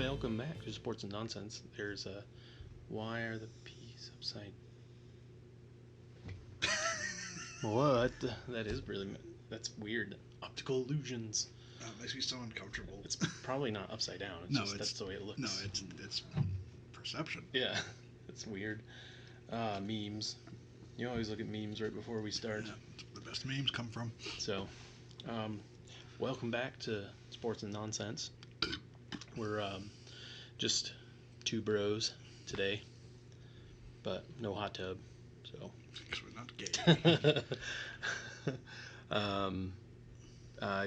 Welcome back to Sports and Nonsense. There's a why are the P's upside? What? That is really that's weird. Optical illusions. It makes me so uncomfortable. It's probably not upside down. That's the way it looks. No, it's perception. Yeah, it's weird. Memes. You always look at memes right before we start. Yeah, the best memes come from. So, welcome back to Sports and Nonsense. We're just two bros today, but no hot tub, so. Because we're not gay.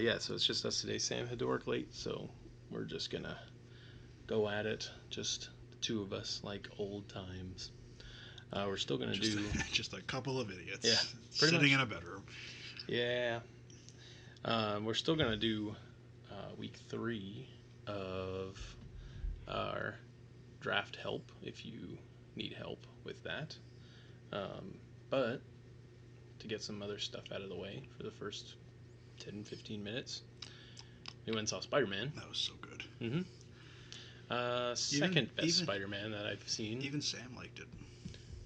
Yeah, so it's just us today. Sam had to work late, so we're just gonna go at it, just the two of us, like old times. We're still gonna do just a couple of idiots. Yeah, sitting in a bedroom. Yeah. We're still gonna do week 3 of our draft help if you need help with that. But to get some other stuff out of the way for the first 10-15 minutes, we went and saw Spiderman. That was so good. Second best Spider-Man that I've seen. Even Sam liked it.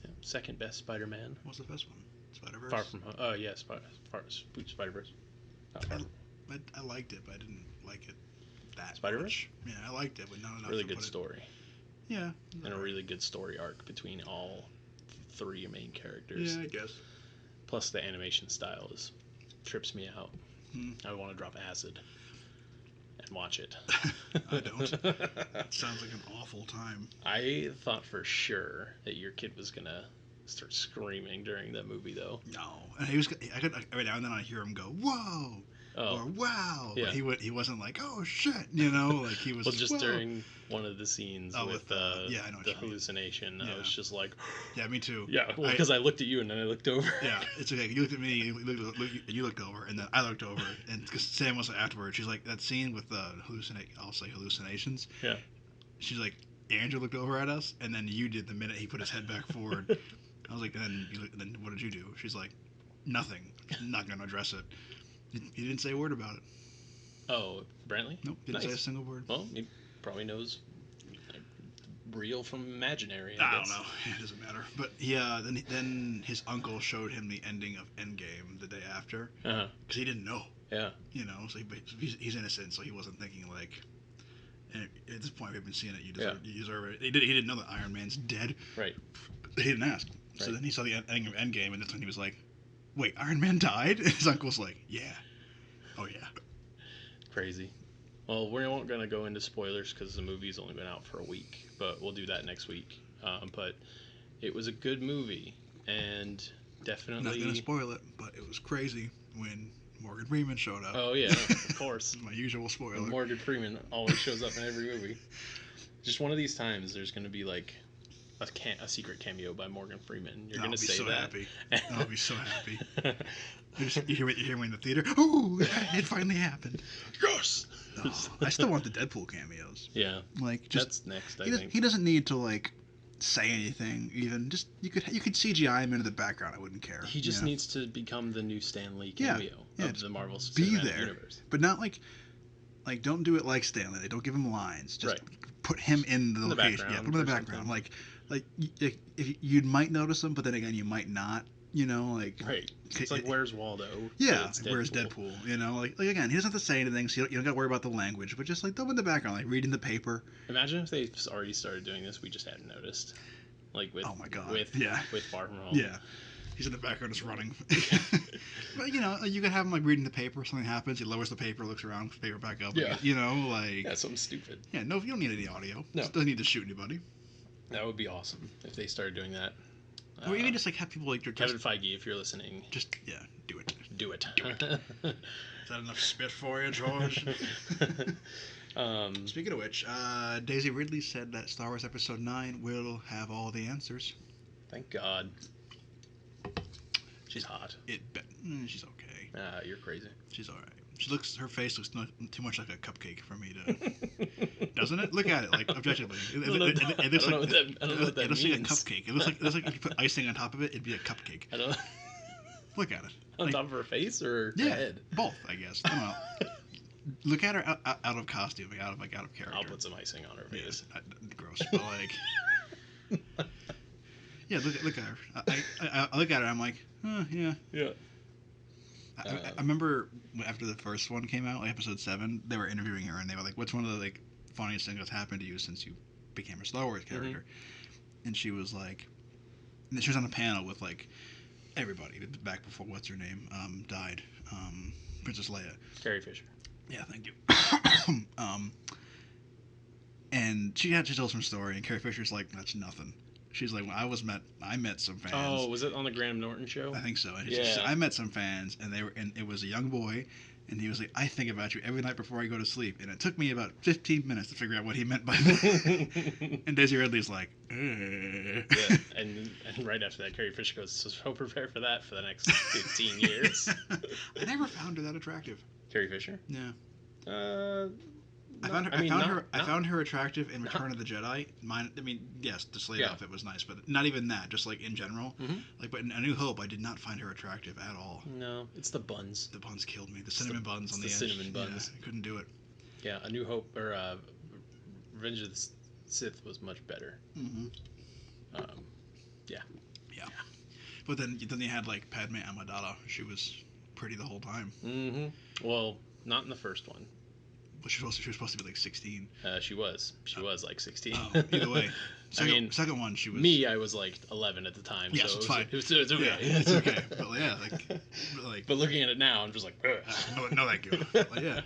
Yeah, second best Spider-Man. What was the best one? Spider-Verse? Far From Home. Oh, yeah, Spider-Verse. I liked it, but I didn't like it that Spider-Verse? much. Yeah, I liked it, but not enough. Really good story. Yeah. And a really good story arc between all 3 main characters. Yeah, I guess. Plus the animation style trips me out. I want to drop acid and watch it. I don't. It sounds like an awful time. I thought for sure that your kid was going to start screaming during that movie, though. No. And I could every now and then I hear him go, whoa! Oh. Or wow! Yeah. But he wasn't like, oh shit! Like he was. Well, just whoa. During one of the scenes with the hallucination, I was just like, yeah, me too. Yeah, well, because I looked at you and then I looked over. Yeah, it's okay. You looked at me, you looked over, and then I looked over, and because Sam was afterwards, she's like, that scene with the hallucinations. Yeah. She's like, Andrew looked over at us, and then you did the minute he put his head back forward. I was like, and then what did you do? She's like, nothing. I'm not gonna address it. He didn't say a word about it. Oh, Brantley? Nope, didn't say a single word. Well, he probably knows real from imaginary. I don't know. It doesn't matter. But yeah, then his uncle showed him the ending of Endgame the day after. Because he didn't know. Yeah. So he's innocent, so he wasn't thinking like. And at this point, we've been seeing it. You deserve it. He didn't know that Iron Man's dead. Right. He didn't ask. So then he saw the ending of Endgame, and that's when he was like, "Wait, Iron Man died?" And his uncle's like, "Yeah, oh yeah." Crazy. Well, we aren't going to go into spoilers because the movie's only been out for a week, but we'll do that next week. But it was a good movie, and definitely... Not going to spoil it, but it was crazy when Morgan Freeman showed up. Oh, yeah, of course. My usual spoiler. And Morgan Freeman always shows up in every movie. Just one of these times, there's going to be, like, a secret cameo by Morgan Freeman. You're going to say that. I'll be so happy. You hear me in the theater? Oh, it finally happened. Yes! No, I still want the Deadpool cameos. Yeah. Like, just that's next, I think. He doesn't need to, like, say anything, even. Just, you could CGI him into the background. I wouldn't care. He just needs to become the new Stan Lee cameo of the Marvel Cinematic Universe. But not like, don't do it like Stan Lee. Don't give him lines. Just put him in the location. Yeah, put him in the background. Like if you might notice him, but then again, you might not. Right. It's like Where's Waldo? Yeah, Where's Deadpool? Like again, he doesn't have to say anything, so you don't got to worry about the language. But just like throw him in the background, like reading the paper. Imagine if they already started doing this, we just hadn't noticed. Like with oh my god, with Far From Home. Yeah, he's in the background just running. But you could have him like reading the paper. Something happens, he lowers the paper, looks around, puts the paper back up. Yeah. Like something stupid. Yeah, no, you don't need any audio. No, doesn't need to shoot anybody. That would be awesome if they started doing that. Or even just like have people like Kevin Feige, if you're listening, just do it. Do it. Is that enough spit for you, George? Speaking of which, Daisy Ridley said that Star Wars Episode 9 will have all the answers. Thank God. She's hot. She's okay. You're crazy. She's all right. Her face looks not too much like a cupcake for me to. Doesn't it? Look at it, like objectively. It looks like a cupcake. It looks like if you put icing on top of it, it'd be a cupcake. I don't. Look at it. On top of her face or her head? Both, I guess. I don't know. look at her out of costume, out of character. I'll put some icing on her face. Yeah, gross, but like, yeah, look at her. I look at her. I'm like, yeah. Yeah. I remember after the first one came out, like episode 7, they were interviewing her and they were like, "What's one of the like funniest things that's happened to you since you became a Star Wars character?" Mm-hmm. And she was like, and she was on a panel with like everybody back before what's her name died, Princess Leia. Carrie Fisher. Yeah, thank you. And she told some story, and Carrie Fisher's like, "That's nothing." She's like, when I met some fans. Oh, was it on the Graham Norton show? I think so. And yeah. She said, I met some fans, and it was a young boy, and he was like, "I think about you every night before I go to sleep." And it took me about 15 minutes to figure out what he meant by that. And Daisy Ridley's like, Yeah, and right after that, Carrie Fisher goes, "So prepare for that for the next 15 years." I never found her that attractive. Carrie Fisher? Yeah. I found her attractive in Return of the Jedi. Yes, the Slade outfit was nice, but not even that. Just like in general, like. But in A New Hope, I did not find her attractive at all. No, it's the buns. The buns killed me. The cinnamon buns on the edge. Cinnamon buns. Yeah, I couldn't do it. Yeah, A New Hope or Revenge of the Sith was much better. Mm-hmm. Yeah. But then you had like Padme Amidala. She was pretty the whole time. Mm-hmm. Well, not in the first one. Well, she was supposed to be like 16. She was like 16. Oh, either way. Second one, she was... Me, I was like 11 at the time. Yes, so it's fine. It was okay. Yeah, it's okay. But yeah, But looking at it now, I'm just like... no, thank you. But yeah.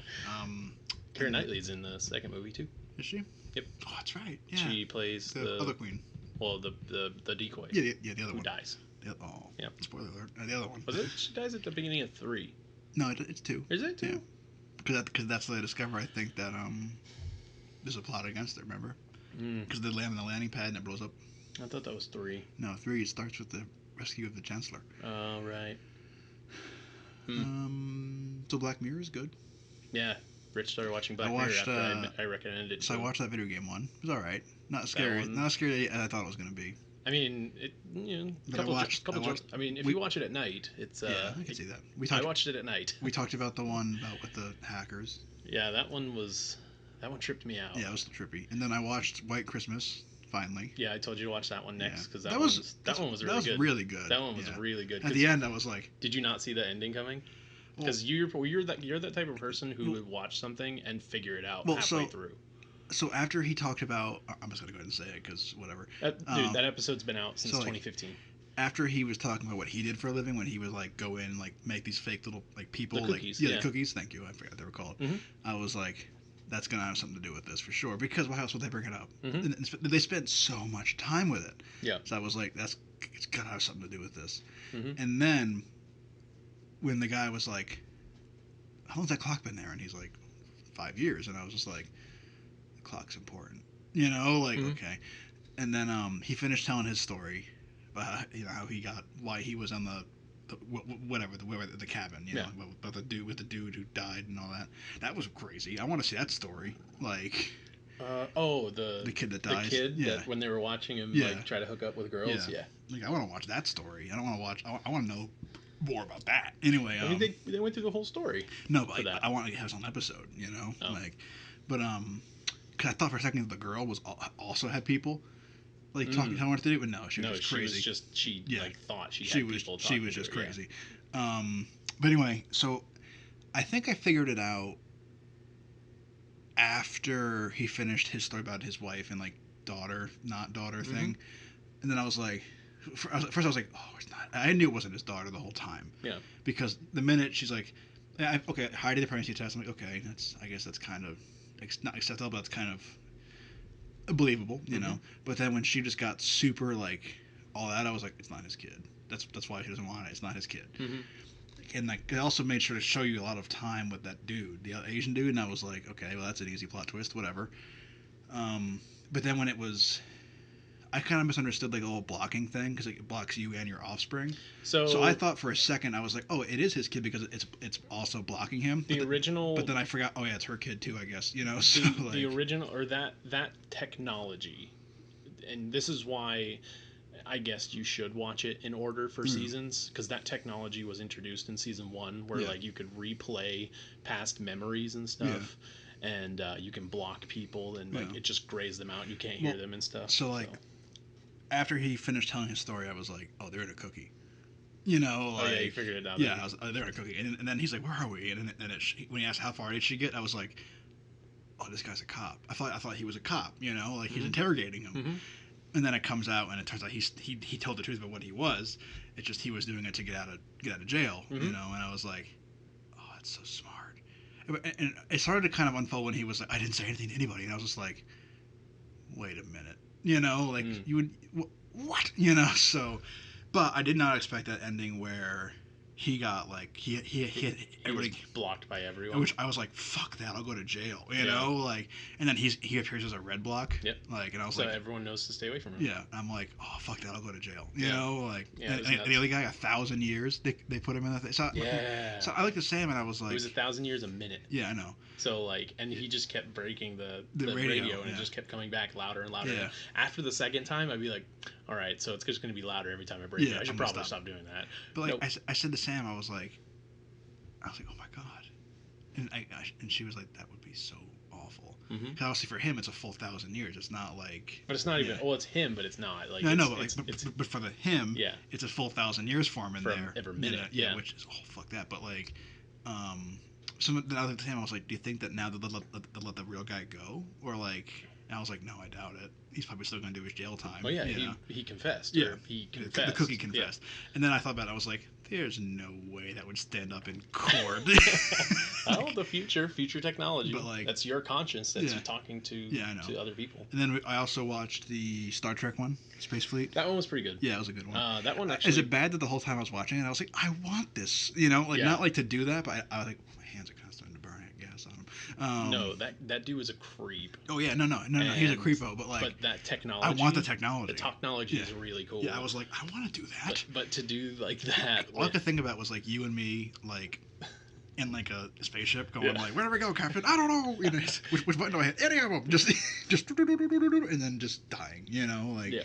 Keira Knightley's in the second movie, too. Is she? Yep. Oh, that's right. Yeah. She plays the other queen. Well, the decoy. Yeah, the other one. Who dies. Yeah. Spoiler alert. The other one. Was it? She dies at the beginning of 3. No, it's 2. Is it 2? Yeah. Because that's where they discover, I think, that there's a plot against it, remember? Because they land on the landing pad and it blows up. I thought that was 3. No, 3 starts with the rescue of the Chancellor. Oh, right. So Black Mirror is good. Yeah. Rich started watching Black Mirror after I recommended it. So I watched that video game one. It was all right. Not scary. Not as scary as I thought it was going to be. I mean, I mean, if you watch it at night, it's yeah, I can see that. I watched it at night. We talked about the one with the hackers. Yeah, that one tripped me out. Yeah, it was trippy. And then I watched White Christmas finally. Yeah, I told you to watch that one next because that one was really good. That one was really good. At the end, I was like, did you not see the ending coming? Because you're that type of person who would watch something and figure it out halfway through. So after he talked about, I'm just gonna go ahead and say it because whatever. That episode's been out since 2015. After he was talking about what he did for a living, when he would like go in like make these fake little like people, the cookies, the cookies. Thank you, I forgot what they were called. Mm-hmm. I was like, that's gonna have something to do with this for sure. Because why else would they bring it up? Mm-hmm. And they spent so much time with it. Yeah. So I was like, it's gotta have something to do with this. Mm-hmm. And then when the guy was like, how long's that clock been there? And he's like, 5 years. And I was just like, the clock's important, okay. And then he finished telling his story about how he got, why he was on the cabin, about the dude who died and all that. That was crazy. I want to see that story. Like, the kid that dies. The kid that when they were watching him like try to hook up with girls. Yeah. Like, I want to watch that story. I don't want to watch. I want to know more about that. Anyway, I mean, they went through the whole story. No, but I want to have some episode. Because I thought for a second that the girl was also had people like talking to her what to do, but no, she was crazy. She thought she had people talking. She was just crazy. Yeah. But anyway, so I think I figured it out after he finished his story about his wife and like daughter, not daughter thing, and then I was like. First I was like, oh, it's not. I knew it wasn't his daughter the whole time. Yeah. Because the minute she's like, okay, Heidi did the pregnancy test. I'm like, okay, I guess that's kind of not acceptable, but that's kind of believable, you know. But then when she just got super like all that, I was like, it's not his kid. That's why she doesn't want it. It's not his kid. And like, it also made sure to show you a lot of time with that dude, the Asian dude, and I was like, okay, well that's an easy plot twist, whatever. But then when it was. I kind of misunderstood like the whole blocking thing because it blocks you and your offspring. So I thought for a second I was like, oh, it is his kid because it's also blocking him. But then I forgot. Oh yeah, it's her kid too. I guess So the original or that technology, and this is why I guess you should watch it in order for seasons, because that technology was introduced in season 1, where like you could replay past memories and stuff, and you can block people, and like it just grays them out, and you can't hear them and stuff. So like after he finished telling his story, I was like, oh, they're in a cookie. You know, like, oh yeah, you figured it out. Yeah, I was, they're in a cookie, and then he's like, "Where are we?" And then when he asked how far did she get, I was like, "Oh, this guy's a cop." I thought he was a cop. You know, like he's interrogating him. And then it comes out, and it turns out he told the truth about what he was. It's just he was doing it to get out of jail. You know, and I was like, "Oh, that's so smart." And it started to kind of unfold when he was like, "I didn't say anything to anybody," and I was just like, "Wait a minute." You know, like you would what? You know, so. But I did not expect that ending where he got like he hit everybody, was blocked by everyone. Which I was like, fuck that, I'll go to jail. You know, like, and then he appears as a red block. Yep. Like, and I was so like, everyone knows to stay away from him. Yeah. I'm like, oh fuck that, I'll go to jail. You know, like, and nuts. the other guy 1,000 years they put him in that thing. So so I like the same, and I was like, it was 1,000 years a minute. Yeah, I know. So like, and he just kept breaking the radio and it just kept coming back louder and louder. Yeah. After the second time, I'd be like, all right, so it's just going to be louder every time I break it. I should probably stop doing that. But like, nope. I said to Sam, I was like, oh my god, and she was like, that would be so awful. Because obviously for him, it's a full 1,000 years. It's not like. But it's not even. Well, it's him, but it's not like. No, I know, but for him, yeah, it's a full 1,000 years for him in there every minute. Yeah, which is fuck that. But like, so then I looked at him. I was like, do you think that now they'll let the real guy go, or like? And I was like, no, I doubt it. He's probably still going to do his jail time. Oh yeah, he confessed. Yeah, he confessed. The cookie confessed. Yeah. And then I thought about it. I was like, there's no way that would stand up in court. Oh, the future technology. But like, that's your conscience. That's you talking to to other people. And then I also watched the Star Trek one, Space Fleet. That one was pretty good. Yeah, it was a good one. That one actually. Is it bad that the whole time I was watching it, I was like, I want this. You know, like not like to do that, but I was like, my hands are kind of starting to burn. Gas on him. No, that dude was a creep. Oh yeah, no, he's a creepo, but like. But that technology. I want the technology. The technology is really cool. Yeah, I was like, I want to do that. But to do like that. All I could think about was like you and me, like. In like a spaceship, going like, where do we go, Captain? I don't know. You know, which button do I hit? Any of them. Just, and then just dying. You know, like. Yeah.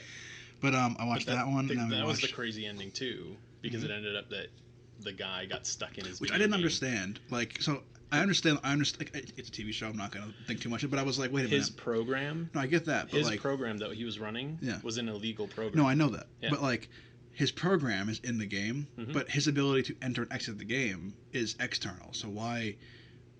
But I watched that one. That was the crazy ending too, because it ended up that the guy got stuck in his. Which I didn't understand. Like, so I understand. Like, it's a TV show. I'm not gonna think too much of it. But I was like, wait a minute. His program. No, I get that. But his like, program that he was running was an illegal program. No, I know that. Yeah. But like. His program is in the game, but his ability to enter and exit the game is external. So why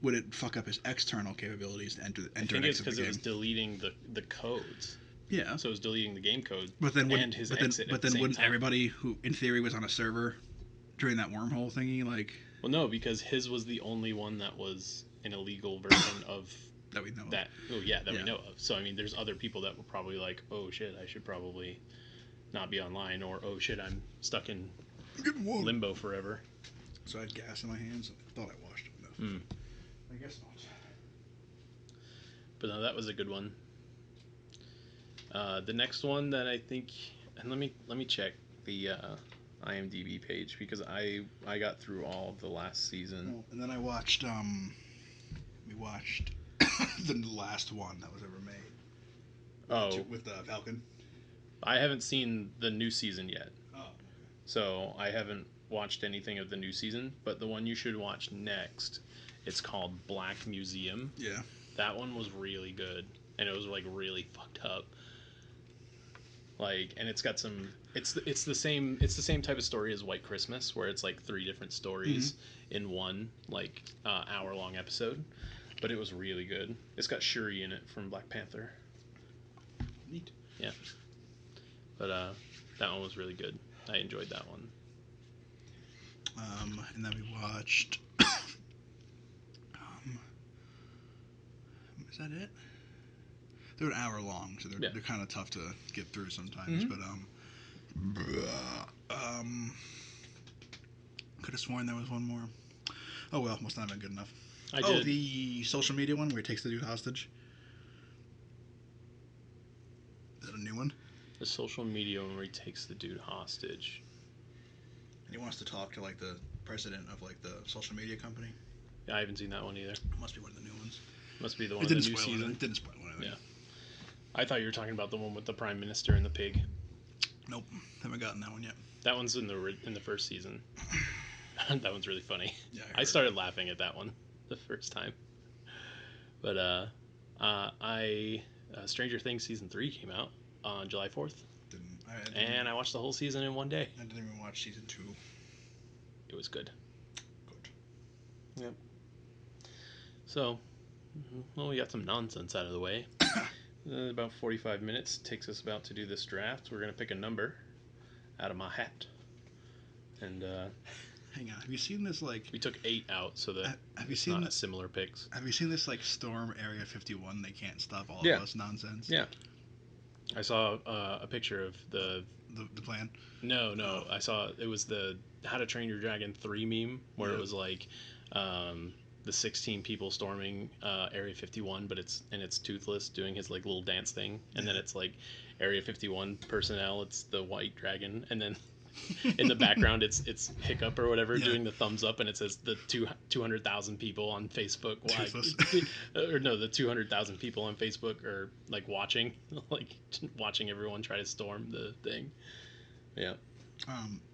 would it fuck up his external capabilities to enter and exit the game? I think it's because it was deleting the codes. Yeah. So it was deleting the game code and his exit. But then wouldn't everybody who, in theory, was on a server during that wormhole thingy, like... Well, no, because his was the only one that was an illegal version of... that we know of. We know of. So, I mean, there's other people that were probably like, oh, shit, I should probably... not be online, or oh shit, I'm stuck in limbo forever. So I had gas in my hands. I thought I washed them. I guess not. But no, that was a good one. The next one that I think, and let me check the IMDb page, because I got through all of the last season. And then I watched we watched the last one that was ever made. Oh, with Falcon. I haven't seen the new season yet. Oh. So I haven't watched anything of the new season, but the one you should watch next, it's called Black Museum. Yeah. That one was really good, and it was like really fucked up. Like, and it's got some it's the same type of story as White Christmas, where it's like 3 different stories in one like hour-long episode, but it was really good. It's got Shuri in it from Black Panther. Neat. Yeah. But that one was really good. I enjoyed that one. And then we watched. Is that it? They're an hour long, so they're kind of tough to get through sometimes. But could have sworn there was one more. Oh well, must not have been good enough. I did. The social media one where he takes the dude hostage. Is that a new one? The social media one where he takes the dude hostage. And he wants to talk to like the president of like the social media company. Yeah, I haven't seen that one either. It must be one of the new ones. Must be the one of the new season. It didn't spoil anything. Yeah. I thought you were talking about the one with the prime minister and the pig. Nope, haven't gotten that one yet. That one's in the first season. That one's really funny. Yeah, I started laughing at that one the first time. But Stranger Things season 3 came out on July 4th, and I watched the whole season in one day. I didn't even watch season 2. It was good. Good. Yep. So, well, we got some nonsense out of the way. About 45 minutes takes us about to do this draft. We're gonna pick a number out of my hat, and hang on. Have you seen this like? We took 8 out, so that have you seen not similar picks. Have you seen this like Storm Area 51? They can't stop all Yeah. of us nonsense. Yeah. I saw a picture of the plan. No, I saw it was the How to Train Your Dragon 3 meme where it was like the 16 people storming Area 51, but it's Toothless doing his like little dance thing, and then it's like Area 51 personnel. It's the white dragon, and then in the background it's Hiccup or whatever doing the thumbs up, and it says the 200,000 people on Facebook. Or no, the 200,000 people on Facebook are like watching everyone try to storm the thing. Yeah.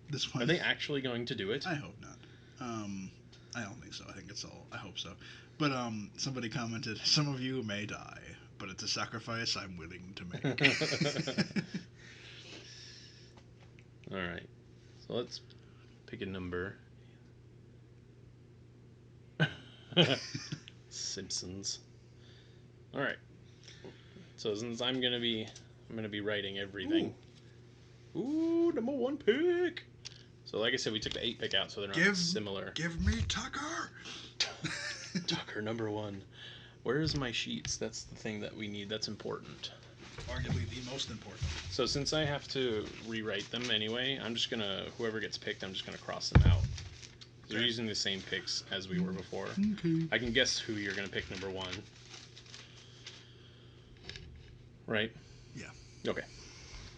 This one. Are they actually going to do it? I hope not. I don't think so. I think it's all. I hope so. But somebody commented, "Some of you may die, but it's a sacrifice I'm willing to make." All right. So let's pick a number. Simpsons. All right. So since I'm gonna be writing everything. Ooh, number 1 pick. So like I said, we took the 8 pick out, so they're not similar. Give me Tucker. Tucker, number 1. Where's my sheets? That's the thing that we need. That's important. Arguably the most important. So since I have to rewrite them anyway, I'm just gonna whoever gets picked, I'm just gonna cross them out. They're using the same picks as we were before. Okay. I can guess who you're gonna pick number 1. Right? Yeah. Okay.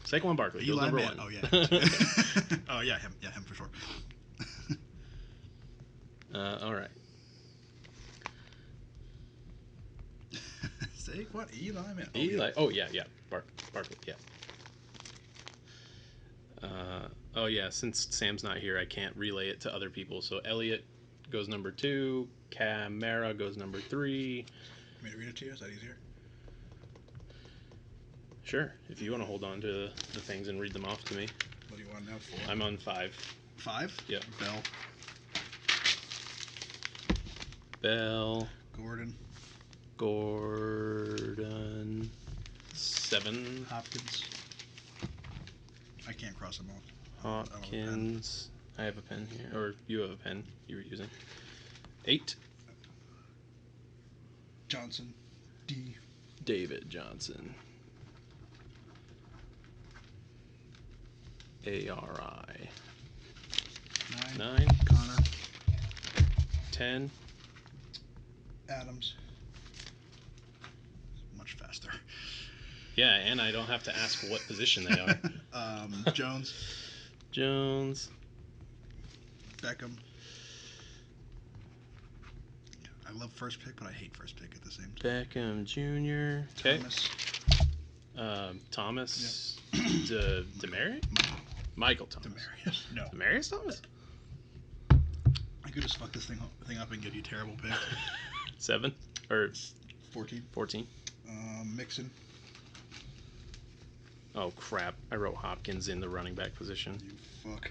Saquon Barkley. Eli number Man. 1. Oh yeah. Oh yeah, him. Yeah, him for sure. All right. Saquon, Eli Man. Oh, Eli. Yeah. Oh yeah. Barkley. Yeah. Oh yeah. Since Sam's not here, I can't relay it to other people. So Elliot goes number 2. Camara goes number 3. Want me to read it to you? Is that easier? Sure, if you want to hold on to the things and read them off to me. What do you want now? 4? I'm on 5. 5? Yep. Bell. Gordon. 7. Hopkins. I can't cross them off. Hopkins. I have a pen here. Or you have a pen you were using. 8. Johnson. D. David Johnson. ARI. 9. Connor. 10. Adams. Much faster. Yeah, and I don't have to ask what position they are. Jones. Jones. Beckham. I love first pick, but I hate first pick at the same time. Beckham Jr. Okay. Thomas. Yep. Demarius? Michael Thomas. Demarius. No. Demarius Thomas? I could just fuck this thing up and give you terrible picks. 7 or 14. 14. Mixon. Oh crap! I wrote Hopkins in the running back position. You fuck.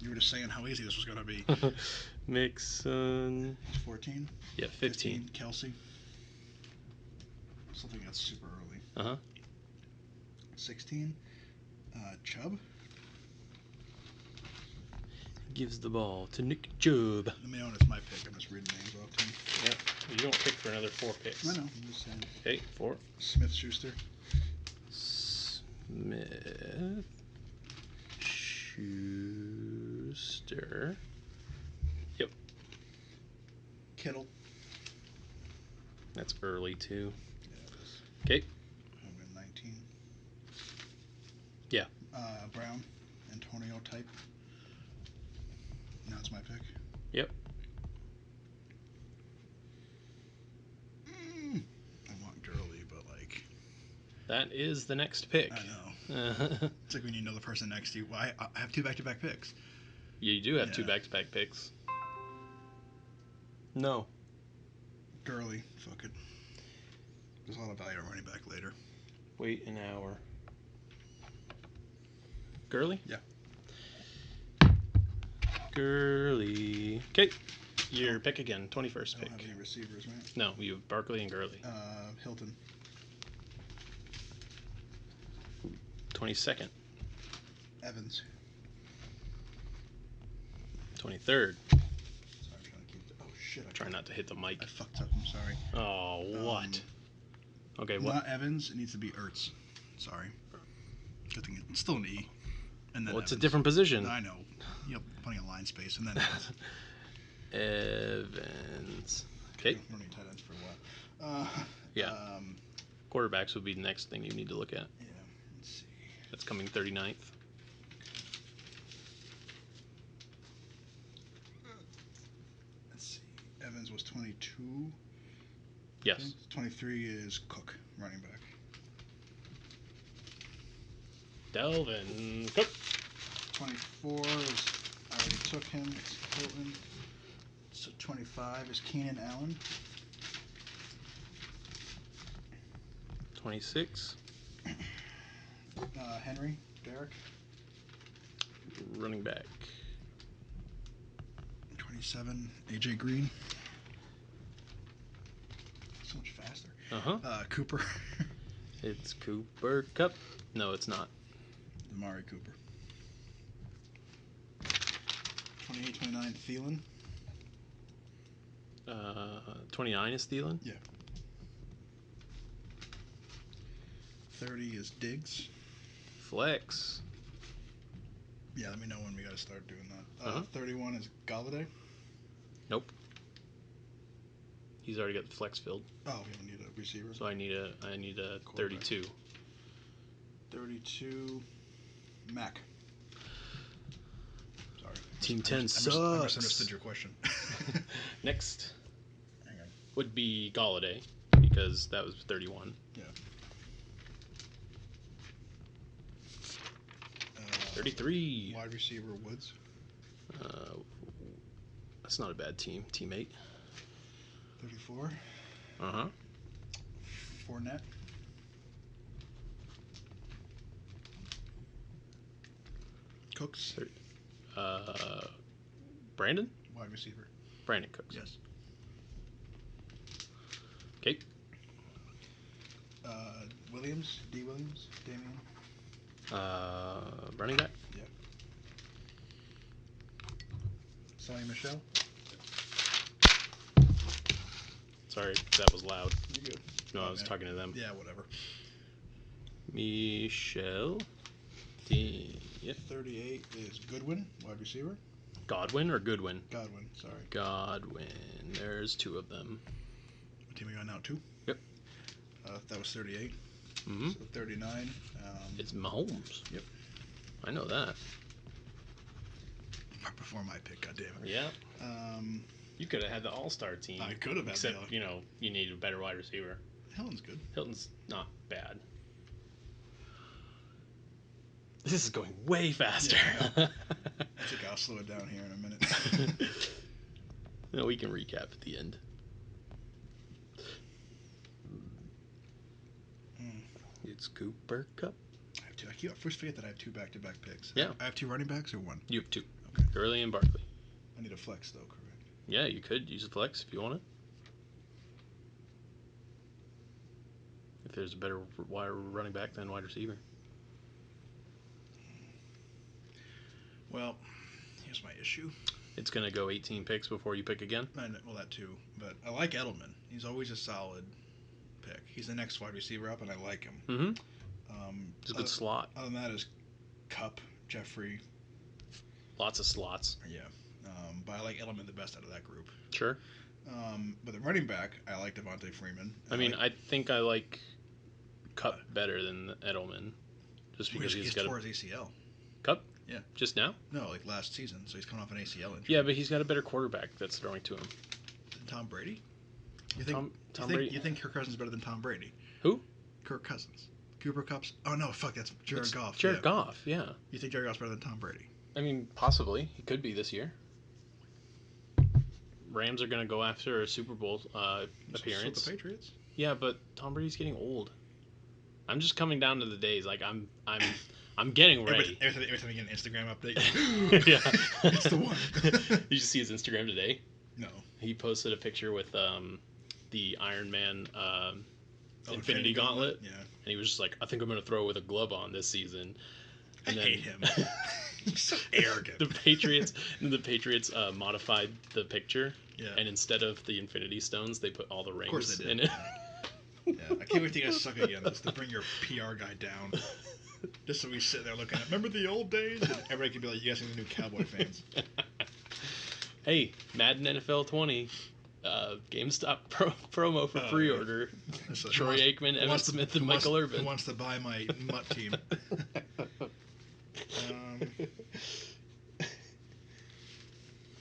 You were just saying how easy this was gonna be. Mixon. 14. Yeah, 15. Kelsey. Something that's super early. 16. Chubb. Gives the ball to Nick Chubb. Let me know it's my pick. I'm just reading names off to you. Yep. You don't pick for another 4 picks. I know. I'm just saying. Okay, 4. Smith Schuster. Smith Schuster. Yep. Kittle. That's early too. Yeah, it is. Okay. I'm in 19. Yeah. Brown. Antonio type. Now it's my pick. Yep. I want Gurley, but like. That is the next pick. I know. It's like when you know the person next to you. Well, I have 2 back-to-back picks. You do have 2 back-to-back picks. No. Gurley. Fuck it. There's a lot of value on running back later. Wait an hour. Gurley? Yeah. Gurley. Okay. Your pick again. 21st I pick. don't have any receivers, right? No, you have Barkley and Gurley. Hilton. 22nd. Evans. 23rd. Sorry, I'm trying to keep the... Oh, shit. Try not to hit the mic. I fucked up. I'm sorry. Oh, what? Okay, what? Not Evans. It needs to be Ertz. Sorry. Good thing it's still an E. And then It's a Evans. different position. I know. Yep, plenty of line space. And then Evans. Okay. We don't need tight ends for a while. Yeah. Quarterbacks would be the next thing you need to look at. Yeah. Let's see. That's coming 39th. Let's see. Evans was 22. Yes. 23 is Cook, running back. Delvin Cook. 24 is, I already took him, it's Hilton. So 25 is Keenan Allen. 26. Henry, Derek. Running back. 27, AJ Green. So much faster. Cooper. It's Cooper Kupp. No, it's not. Amari Cooper. 28, 29, Thielen. 29 is Thielen. Yeah. 30 is Diggs. Flex. Yeah, let me know when we got to start doing that. 31 is Galladay. Nope. He's already got the flex filled. Oh, we don't need a receiver. So I need a 32. 32, Mac. Sorry. Team 10 sucks. I misunderstood your question. Next Hang on. would be Galladay because that was 31. Yeah. 33. Wide receiver Woods. That's not a bad teammate. 34. Fournette. Cooks. Brandon? Wide receiver. Brandon Cooks. Yes. Okay. Williams. D. Williams. Damian. Running back? Yeah. Sonny Michel. Sorry, that was loud. You're good. No, I was talking to them. Yeah, whatever. Michelle. Yep. 38 is Goodwin, wide receiver. Godwin or Goodwin? Godwin, sorry. Godwin. There's 2 of them. What team we got now? 2? Yep. That was 38. Mm-hmm. So 39. It's Mahomes. Yep. I know that. Right before my pick, goddammit. Yeah. You could have had the all-star team. I could have had Except, you need a better wide receiver. Hilton's good. Hilton's not bad. This is going way faster. Yeah. I think I'll slow it down here in a minute. No, we can recap at the end. It's Cooper Kupp. I have 2. I first forget that I have 2 back-to-back picks. Yeah. I have 2 running backs or 1? You have 2. Okay. Gurley and Barkley. I need a flex, though, correct? Yeah, you could use a flex if you want it. If there's a better running back than wide receiver. Well, here's my issue. It's going to go 18 picks before you pick again? Well, that too. But I like Edelman. He's always a solid pick. He's the next wide receiver up, and I like him. Mm-hmm. It's a good slot. Other than that is Cup, Jeffrey. Lots of slots. Yeah. But I like Edelman the best out of that group. Sure. But the running back, I like Devontae Freeman. I think I like Cup better than Edelman. Just because he's got tore his ACL. Cup? Yeah. Just now? No, like last season. So he's coming off an ACL injury. Yeah, but he's got a better quarterback that's throwing to him. Tom Brady? You think Tom Brady? You think Kirk Cousins is better than Tom Brady? Who? Kirk Cousins. Cooper Kupp's. Oh no, fuck, that's Jared Goff. Jared Goff, yeah. You think Jared Goff's better than Tom Brady? I mean, possibly. He could be this year. Rams are going to go after a Super Bowl appearance. So the Patriots. Yeah, but Tom Brady's getting old. I'm just coming down to the days. Like I'm getting ready. Every time you get an Instagram update. Yeah, it's the one. Did you see his Instagram today? No. He posted a picture with the Iron Man Infinity Gauntlet. Yeah. And he was just like, I think I'm going to throw it with a glove on this season. And I hate him. He's so arrogant. The Patriots modified the picture. Yeah. And instead of the Infinity Stones, they put all the rings of course they did. in it. Yeah, I can't wait till you guys suck again. Just to bring your PR guy down. Just so we sit there looking at, remember the old days? And everybody can be like, you guys are the new Cowboy fans. Hey, Madden NFL 20. GameStop promo for pre-order. Troy Aikman, Evan Smith, and Michael Irvin. Who wants to buy my mutt team? I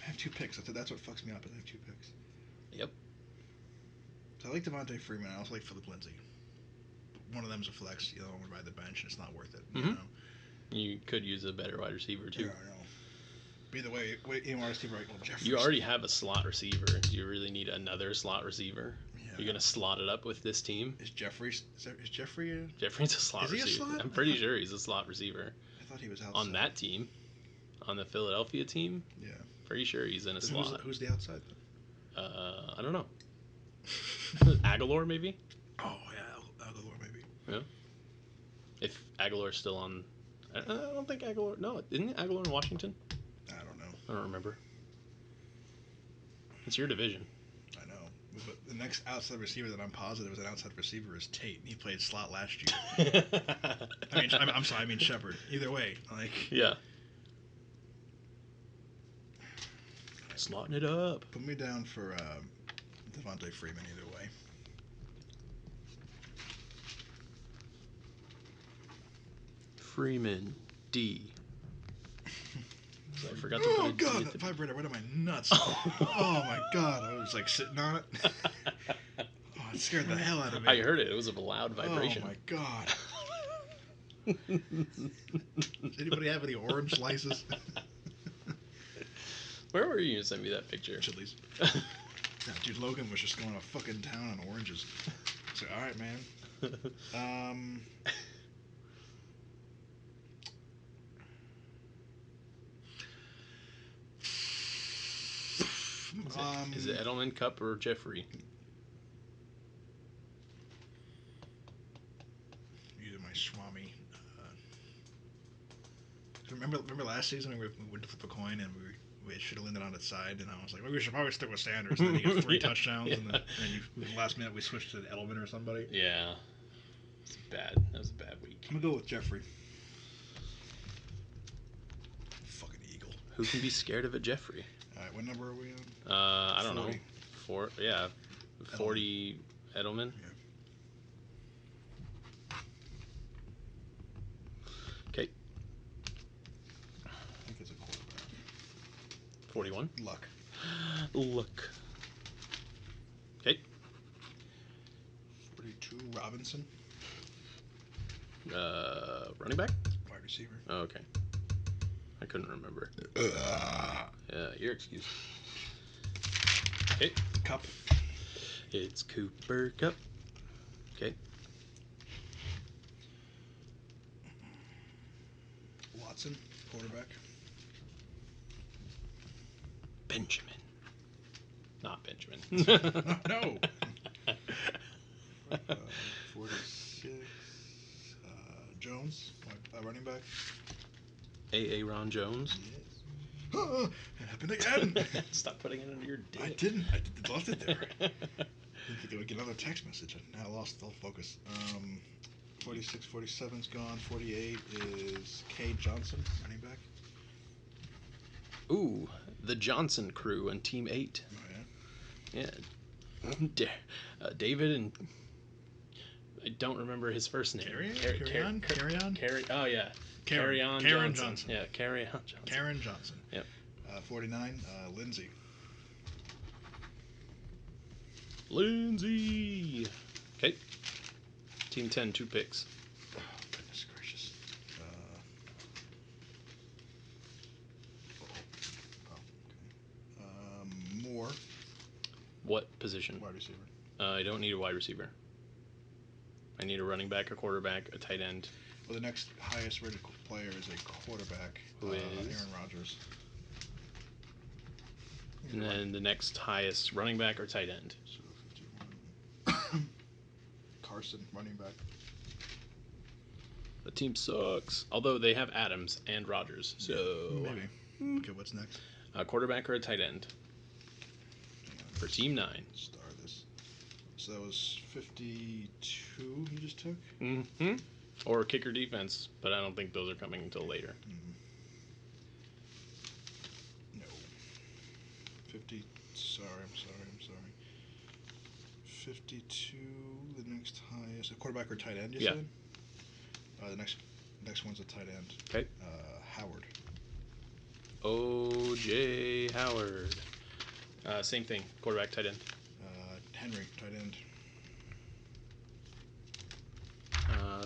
have 2 picks. That's what fucks me up. I have 2 picks. Yep. So I like Devontae Freeman. I also like Philip Lindsay. One of them's a flex. The other one would ride the bench, and it's not worth it. Mm-hmm. You know? You could use a better wide receiver too. Yeah, I know. But either way, any wide receiver, well, Jefferson. You already have a slot receiver. Do you really need another slot receiver? Yeah. You're gonna slot it up with this team. Is Jeffrey? Jeffrey's a slot receiver. He a slot? I'm pretty sure he's a slot receiver. I thought he was outside. On that team, on the Philadelphia team. Yeah. Pretty sure he's in a slot. Who's the outside? I don't know. Aguilar maybe. Oh yeah, Aguilar maybe. Yeah. If Aguilar's still on, I don't think Aguilar. No, isn't Aguilar in Washington? I don't know. I don't remember. It's your division. I know, but the next outside receiver that I'm positive is an outside receiver is Tate. He played slot last year. I'm sorry. I mean Shepard. Either way, like. Yeah. Slotting it up. Put me down for Devontae Freeman either way. Freeman D. So I forgot to put a D. God, that vibrator went in my nuts. Oh my God, I was like sitting on it. Oh, it scared the hell out of me. I heard it. It was a loud vibration. Oh my God. Does anybody have any orange slices? Where were you to send me that picture? Chili's. Yeah, dude, Logan was just going to fucking town on oranges. So, all right, man. Is it Edelman, Cup, or Jeffrey? Either my Swami. Remember last season we went to flip a coin and we should have landed on its side, and I was like, well, we should probably stick with Sanders. And then he got 3 touchdowns, and then last minute we switched to Edelman or somebody. Yeah, it's bad. That was a bad week. I'm gonna go with Jeffrey. Fucking Eagle. Who can be scared of a Jeffrey? All right, what number are we on? I don't 40. know. 40 Edelman. Yeah. Okay. I think it's a quarterback. 41. Luck. Okay. 42 Robinson. Running back? Wide receiver. Oh, okay. I couldn't remember. Yeah, your excuse. Okay. Cup. It's Cooper Cup. Okay. Watson, quarterback. Benjamin. Not Benjamin. No. 46. Jones, running back. A. Ron Jones. Yes. It happened again. Stop putting it under your dick. I didn't. I left it there. I didn't think I would get another text message. I now lost all focus. 46, 47's gone. 48 is K. Johnson, running back. Ooh, the Johnson crew on Team 8. Oh, yeah? Yeah. David and... I don't remember his first name. Carry-on? Oh, yeah. Karen Johnson. Yeah, Karen Johnson. Karen Johnson. Yep. 49, Lindsay. Lindsay. Okay. Team 10, 2 picks. position. Wide receiver. I don't need a wide receiver. I need a running back, a quarterback, a tight end. Well, the next highest rated player is a quarterback. Who is? Aaron Rodgers. And then the next highest running back or tight end. So 51. Carson, running back. The team sucks. Although they have Adams and Rodgers. So maybe. Okay, what's next? A quarterback or a tight end. For team 9. Star this. So that was 52 you just took? Mm-hmm. Or kicker defense, but I don't think those are coming until later. No. 50. Sorry. 52. The next highest. A quarterback or tight end, you said? The next one's a tight end. Okay. Howard. O.J. Howard. Same thing. Quarterback, tight end. Henry, tight end.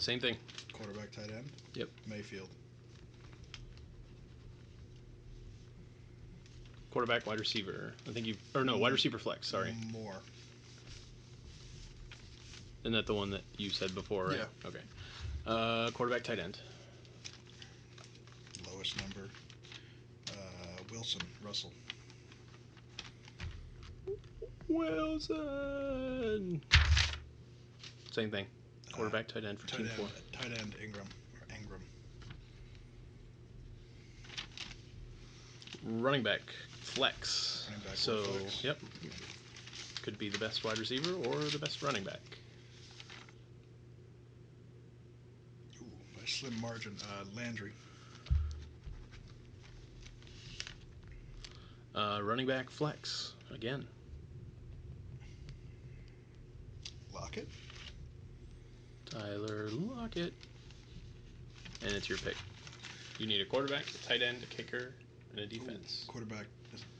Same thing. Quarterback, tight end. Yep. Mayfield. Quarterback, wide receiver. I think wide receiver flex. Sorry. More. Isn't that the one that you said before, right? Yeah. Okay. Quarterback, tight end. Lowest number. Russell. Wilson. Same thing. Quarterback, tight end for team 4. Tight end, Ingram. Running back, flex. Flex. Yep. Could be the best wide receiver or the best running back. Ooh, by a slim margin. Landry. Running back, flex. Again. Lockett. Tyler Lockett. And it's your pick. You need a quarterback, a tight end, a kicker, and a defense. Quarterback.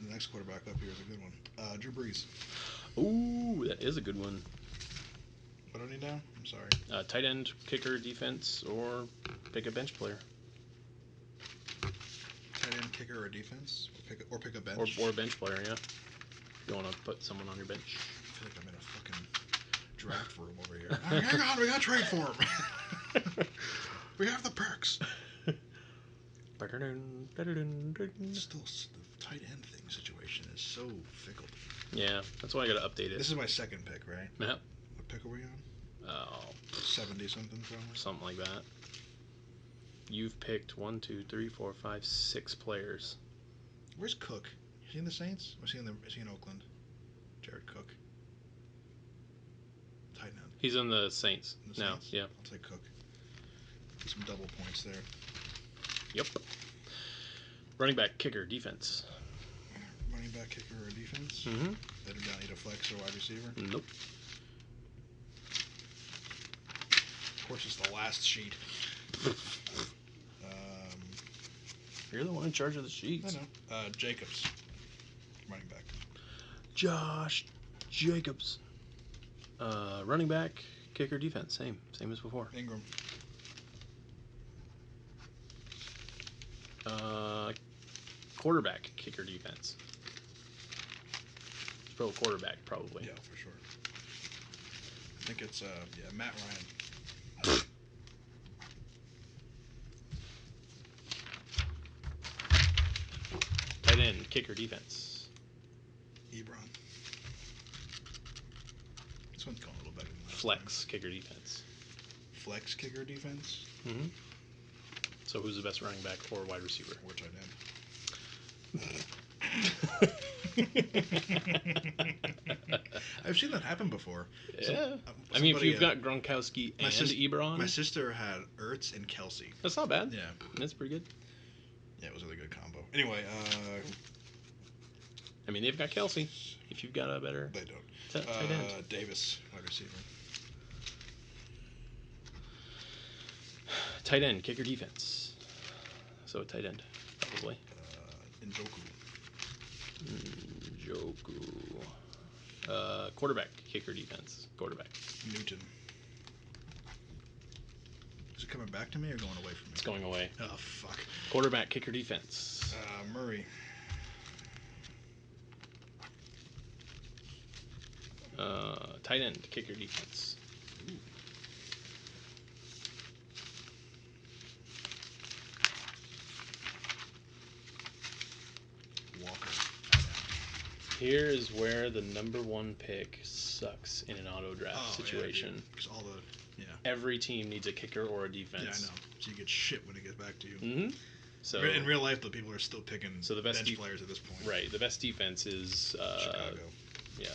The next quarterback up here is a good one. Drew Brees. Ooh, that is a good one. What do I need now? I'm sorry. Tight end, kicker, defense, or pick a bench player. Tight end, kicker, or defense? Or pick a bench? Or a bench player, yeah. You want to put someone on your bench. I feel like I'm in a fucking draft room over here. Hang on, we got to trade for him. We have the perks. Still, the tight end thing situation is so fickle. Yeah, that's why I got to update it. This is my second pick, right? Yep. What pick are we on? 70-something, probably? Something like that. You've picked 6 players. Where's Cook? Is he in the Saints? Or is he in Oakland? Jared Cook. Tight end. He's in the Saints now. Saints? Yeah. I'll take Cook. Some double points there. Yep. Running back, kicker, defense. Running back, kicker, or defense? Mm-hmm. They do not need a flex or wide receiver? Nope. Of course, it's the last sheet. You're the one in charge of the sheets. I know. Jacobs. Running back. Josh Jacobs. Running back, kicker, defense. Same as before. Ingram. Quarterback, kicker, defense. Pro quarterback, probably. Yeah, for sure. I think it's Matt Ryan. Tight end, kicker, defense. Ebron. This one's going a little better than last Flex, kicker, defense. Flex, kicker, defense? Mm-hmm. So who's the best running back or wide receiver? Or tight end. I've seen that happen before. Yeah. I mean, if you've got Gronkowski and Ebron. My sister had Ertz and Kelsey. That's not bad. Yeah. That's pretty good. Yeah, it was a really good combo. Anyway, I mean, they've got Kelsey. If you've got a better... They don't. Tight end. Davis, wide receiver. Tight end, kicker, defense. So tight end, probably. Njoku. Quarterback, kicker, defense. Quarterback. Newton. Is it coming back to me or going away from me? It's going away. Oh, fuck. Quarterback, kicker, defense. Murray. Tight end, kicker, defense. Ooh. Walker. Here is where the number 1 pick sucks in an auto draft situation. Yeah, all the Every team needs a kicker or a defense. Yeah, I know. So you get shit when it gets back to you. Mm-hmm. So in real life, though, people are still picking the best bench players at this point. Right. The best defense is Chicago. Yeah.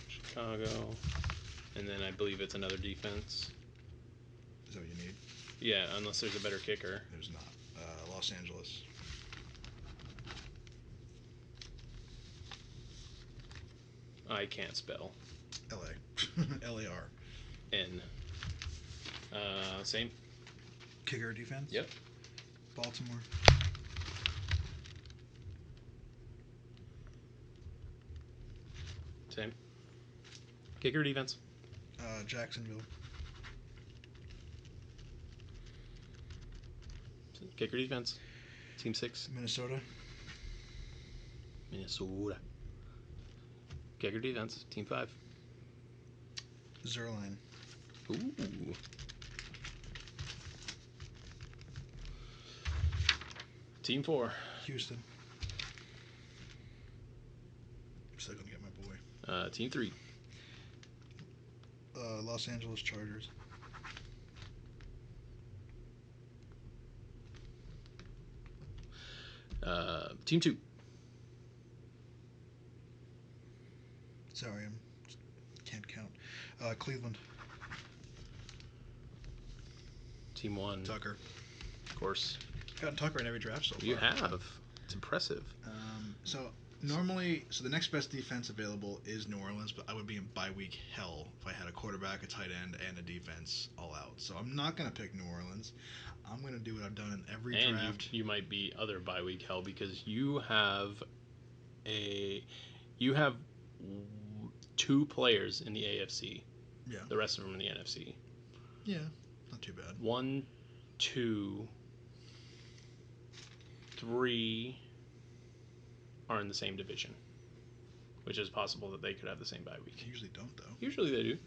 Chicago, and then I believe it's another defense. Is that what you need? Yeah, unless there's a better kicker. There's not. Los Angeles. I can't spell. L.A. L.A.R. N. Same. Kicker defense? Yep. Baltimore. Same. Kicker defense? Jacksonville. Kicker defense? Team 6? Minnesota. Minnesota. Kicker defense? Team 5? Zerline. Ooh. Team 4? Houston. I'm still gonna get my boy. Team 3? Los Angeles Chargers. Team 2? Sorry, can't count. Cleveland. Team 1? Tucker. Of course. Gotten Tucker in every draft so far. You have. It's impressive. So normally, the next best defense available is New Orleans, but I would be in bye-week hell if I had a quarterback, a tight end, and a defense all out. So I'm not going to pick New Orleans. I'm going to do what I've done in every draft. And you might be other bye-week hell because you have 2 players in the AFC. Yeah. The rest of them in the NFC. Yeah, not too bad. 1, 2, 3 are in the same division, which is possible that they could have the same bye week. They usually don't, though. Usually they do.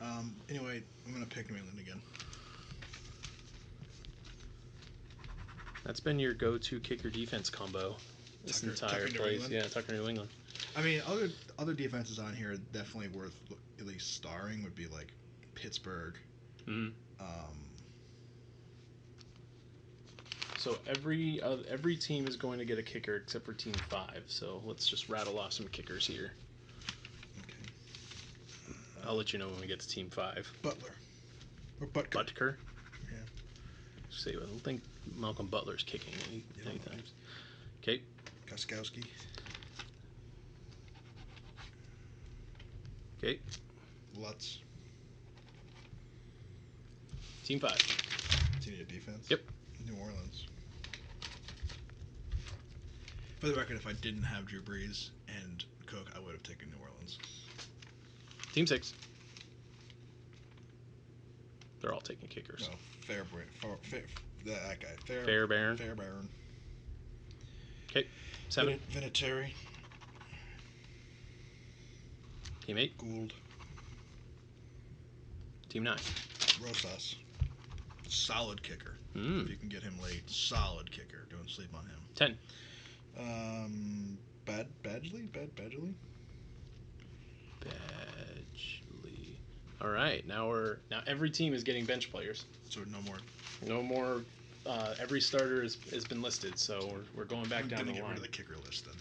Oh. Anyway, I'm going to pick New England again. That's been your go-to kicker defense combo this entire place. Yeah, Tucker, New England. I mean, other defenses on here definitely worth at least starring would be like Pittsburgh. Mm-hmm. So every team is going to get a kicker except for Team 5. So let's just rattle off some kickers here. Okay. I'll let you know when we get to Team 5. Butler. Or Butker. Butker? Yeah. Say, I don't think Malcolm Butler's kicking any times. Okay. Gostkowski. Okay. Lutz. Team 5. Do you need a defense? Yep. New Orleans. For the record, if I didn't have Drew Brees and Cook, I would have taken New Orleans. Team 6. They're all taking kickers. No, that guy. Fairbairn. Fairbairn. Okay. 7. Vinatieri. Team 8. Gould. Team 9. Rosas. Solid kicker. If you can get him late. Solid kicker. Don't sleep on him. 10. Badgley? Badgley? Badgley. All right. Now every team is getting bench players. So no more. No more. Every starter has been listed, so we're going back down the line. Get rid of the kicker list then.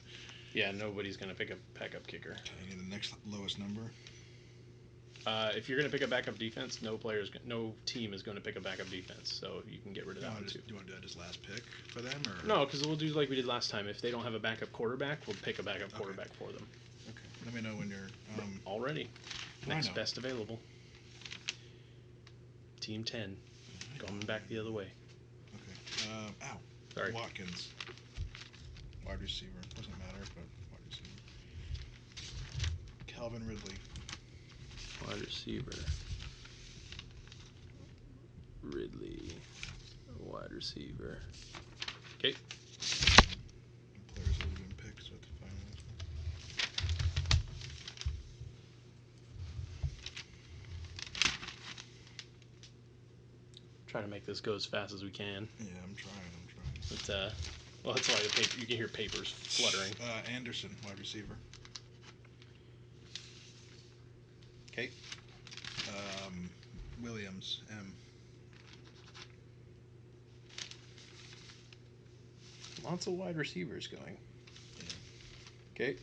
Yeah, nobody's going to pick a backup kicker. Okay, the next lowest number. If you're going to pick a backup defense, no team is going to pick a backup defense, so you can get rid of that one too. Do you want to do that as last pick for them, or no? Because we'll do like we did last time. If they don't have a backup quarterback, we'll pick a backup quarterback for them. Okay. Let me know when you're already. Next best available. Team 10. Going back the other way. Okay. Ow. Sorry. Watkins. Wide receiver. Doesn't matter, but wide receiver. Calvin Ridley. Wide receiver. Ridley. Wide receiver. Okay. Players that have been picked, so at the final. Try to make this go as fast as we can. Yeah, I'm trying. But, well, that's why the paper. You can hear papers fluttering. Anderson, wide receiver. Okay. Williams, M. Lots of wide receivers going. Yeah. Okay.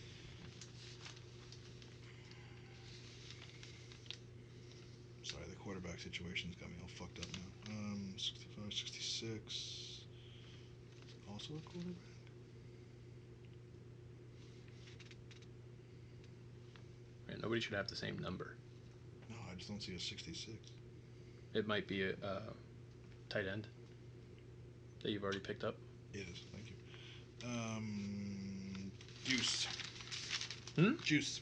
Sorry, the quarterback situation's got me all fucked up now. 65, 66. Also a quarterback? Right, nobody should have the same number. No, I just don't see a 66. It might be a tight end that you've already picked up. It is, thank you. Juice. Juice.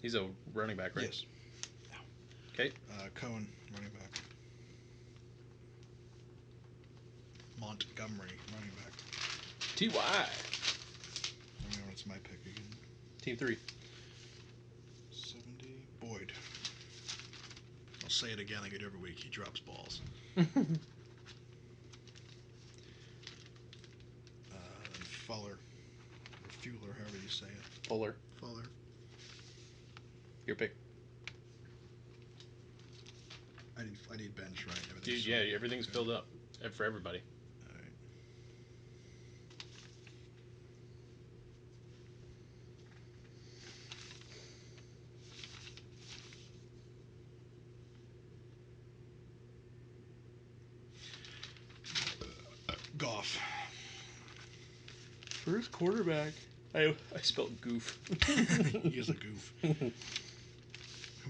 He's a running back, right? Yes. Okay. Cohen, running back. Montgomery, running back. T.Y. I mean, what's my pick again? Team 3. 70. Boyd. I'll say it again like I do every week. He drops balls. Then Fuller. Or Fuller, however you say it. Fuller. Your pick. I need bench, right? Dude, yeah, everything's filled up for everybody. All right. Goff. First quarterback. I spelled goof. He is a goof. Who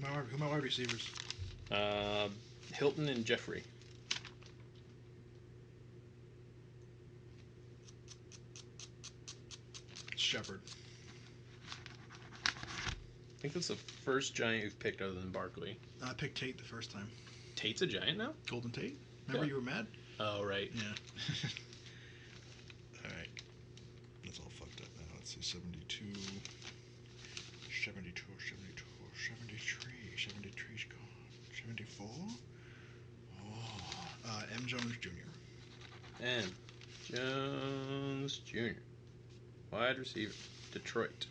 are my wide receivers? Hilton and Jeffrey. Shepard. I think that's the first Giant you've picked other than Barkley. I picked Tate the first time. Tate's a Giant now? Golden Tate? Remember you were mad? Oh, right. Yeah. Alright. That's all fucked up now. Let's see. 72. 72. 72. 73. 73's gone. 74? Oh. M. Jones Jr. M. Jones Jr. Wide receiver. Detroit.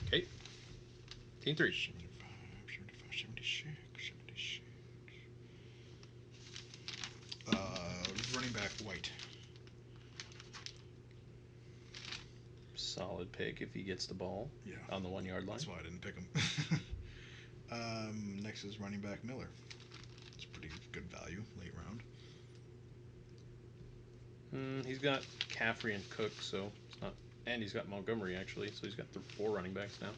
Okay. Team 3. 75. 76. 76. Running back, White. Solid pick if he gets the ball. Yeah. On the 1 yard line. That's why I didn't pick him. Next is running back Miller. It's pretty good value, late round. He's got Caffrey and Cook, so it's not. And he's got Montgomery, actually, so he's got 4 running backs now.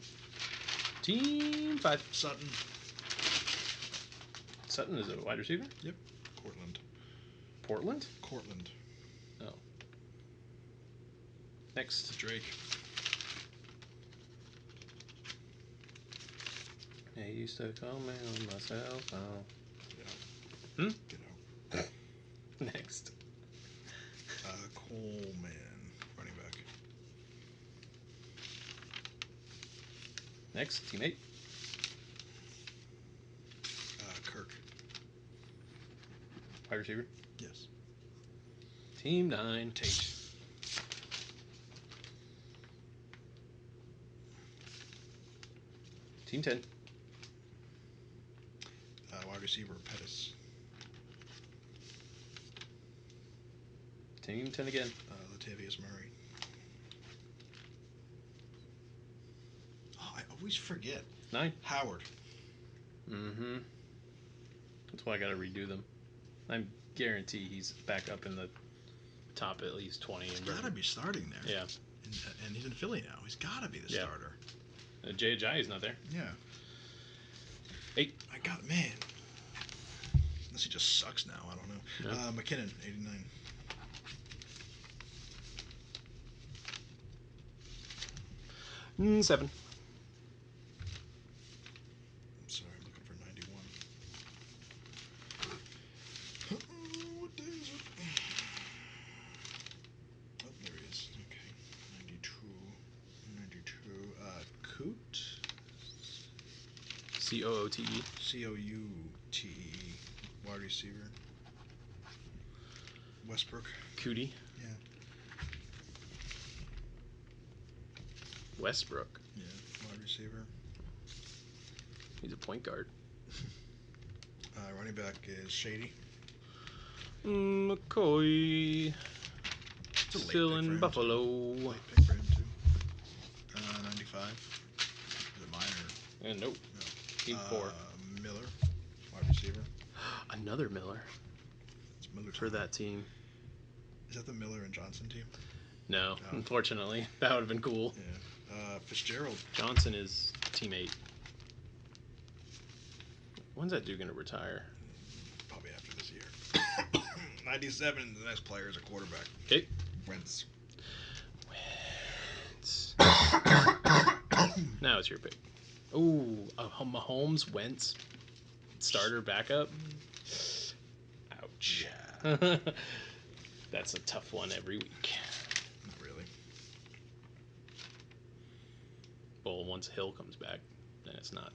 Team 5. Sutton. Sutton is a wide receiver? Yep. Cortland. Portland? Cortland. Oh. Next. Drake. I used to call me on myself. Oh. Get out. Get out. Next. Coleman. Running back. Next. Team 8. Kirk. Wide receiver. Yes. Team 9. Tate. Team 10. Wide receiver, Pettis. Team 10 again. Latavius Murray. Oh, I always forget. 9. Howard. Mm-hmm. That's why I got to redo them. I guarantee he's back up in the top at least 20. He's got to be starting there. Yeah. And he's in Philly now. He's got to be the starter. Jay Ajayi's not there. Yeah. 8. I got, man. Unless he just sucks now. I don't know. Yeah. McKinnon, 89. 7. I'm sorry, I'm looking for 91. What day is it? Oh, there he is. Okay. 92. Coot? Coote. Coute. Wide receiver. Westbrook. Cootie. Yeah. Westbrook. Yeah. Wide receiver. He's a point guard. Running back is Shady. McCoy. Still in Buffalo. Late pick for him too. 95. Is it mine or? Nope. No. 4. Miller. Wide receiver. Another Miller. It's Miller for that team. Is that the Miller and Johnson team? No, unfortunately. That would have been cool. Yeah. Fitzgerald. Johnson is team 8. When's that dude going to retire? Probably after this year. 97, the next player is a quarterback. Okay. Wentz. Now it's your pick. Ooh, Mahomes, Wentz. Starter, backup. Ouch. Yeah. That's a tough one every week. Not really. Well, once Hill comes back, then it's not.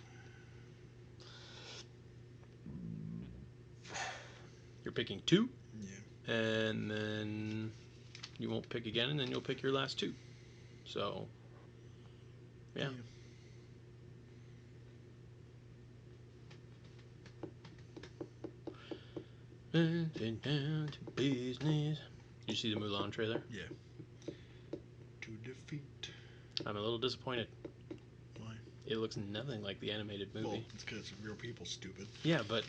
You're picking 2? Yeah. And then you won't pick again, and then you'll pick your last 2. So, yeah. Down to business. You see the Mulan trailer? Yeah. To defeat. I'm a little disappointed. Why? It looks nothing like the animated movie. Well, it's because it's real people, stupid. Yeah, but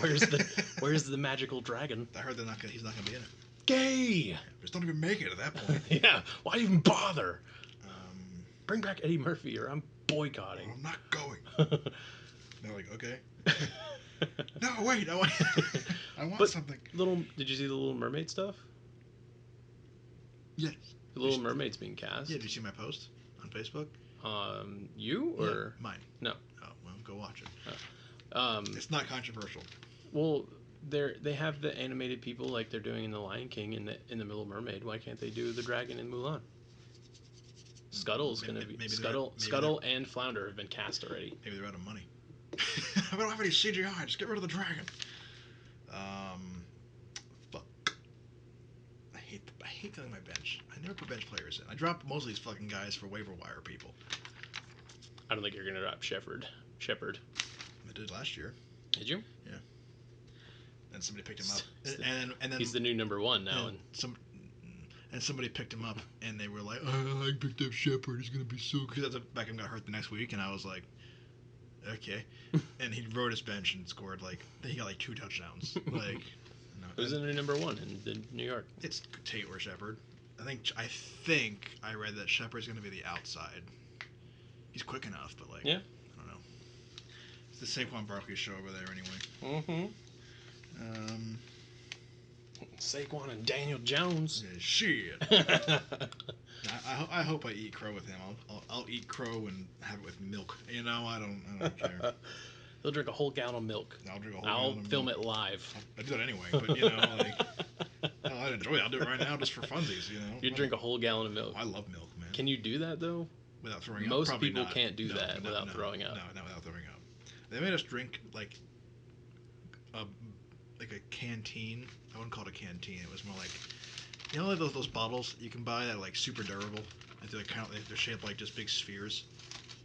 where's the magical dragon? I heard he's not gonna be in it. Gay. Just don't even make it at that point. Yeah. Why even bother? Bring back Eddie Murphy, or I'm boycotting. I'm not going. They're like, okay. No, wait. I want something. Did you see the Little Mermaid stuff? Yes. The Little Mermaid's being cast. Yeah. Did you see my post on Facebook? You or mine? No. Oh well, go watch it. It's not controversial. Well, they have the animated people like they're doing in The Lion King and in the Little Mermaid. Why can't they do the dragon in Mulan? Scuttle's going to be Scuttle and Flounder have been cast already. Maybe they're out of money. We don't have any CGI. Just get rid of the dragon. Fuck. I hate filling my bench. I never put bench players in. I drop most of these fucking guys for waiver wire people. I don't think you're going to drop Shepard. I did last year. Did you? Yeah. And somebody picked him up. And then he's the new number 1 now. And somebody picked him up, and they were like, "Oh, I picked up Shepard. He's gonna be so good." Because Beckham got hurt the next week, and I was like, "Okay." And he rode his bench and scored he got 2 touchdowns. Who's the new number 1 in New York? It's Tate or Shepard. I think I read that Shepard's gonna be the outside. He's quick enough, but yeah. I don't know. It's the Saquon Barkley show over there anyway. Mm-hmm. Saquon and Daniel Jones. Yeah, shit. I hope I eat crow with him. I'll eat crow and have it with milk. I don't care. He'll drink a whole gallon of milk. I'll drink a whole gallon of milk. I'll film it live. I do that anyway, but I'd enjoy it. I'll do it right now just for funsies. You drink a whole gallon of milk. I love milk, man. Can you do that though? Without throwing up? Most people can't do that without throwing up. No, not without throwing up. They made us drink a canteen. I wouldn't call it a canteen. It was more like, those bottles you can buy that are super durable. They're shaped like just big spheres.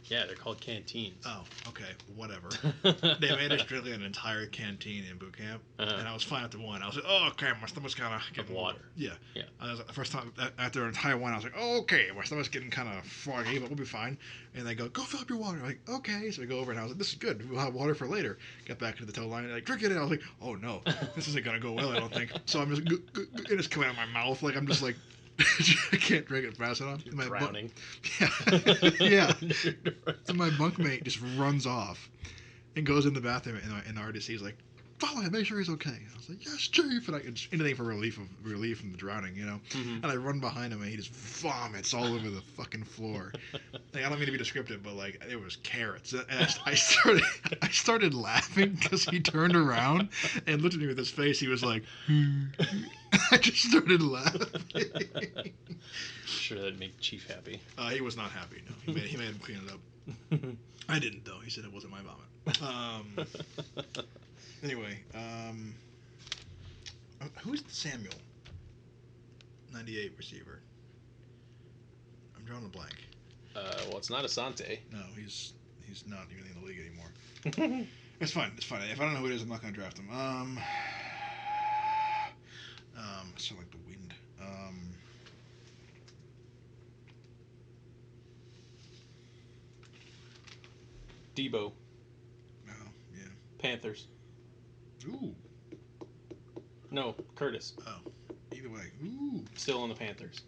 Yeah, they're called canteens. Oh, okay, whatever. They made us drink an entire canteen in boot camp, and I was fine after one. I was like, oh, okay, my stomach's kind of getting water. Yeah. I was the first time after an entire one, I was like, oh, okay, my stomach's getting kind of foggy, but we'll be fine. And they go fill up your water. I'm like, okay. So we go over, and I was like, this is good. We'll have water for later. Got back to the tow line, and drink it. And I was like, oh no, this isn't gonna go well. I don't think. So I'm just it just coming out of my mouth. I'm just like. I can't drink it fast enough. You're drowning. Yeah. And my bunkmate just runs off and goes in the bathroom, and the RDC is like, follow him, make sure he's okay. And I was like, yes, Chief. And it's anything for relief from the drowning, Mm-hmm. And I run behind him, and he just vomits all over the fucking floor. I don't mean to be descriptive, but it was carrots. And I started laughing because he turned around and looked at me with his face. He was like, I just started laughing. Sure, that'd make Chief happy. He was not happy. No, he made him clean it up. I didn't though. He said it wasn't my vomit. Anyway, who's Samuel? 98 receiver. I'm drawing a blank. Well, it's not Asante. No, he's not even in the league anymore. It's fine. It's fine. If I don't know who it is, I'm not gonna draft him. I sound like the wind. Debo. Oh, yeah. Panthers. Ooh. No, Curtis. Oh. Either way. Ooh. Still on the Panthers.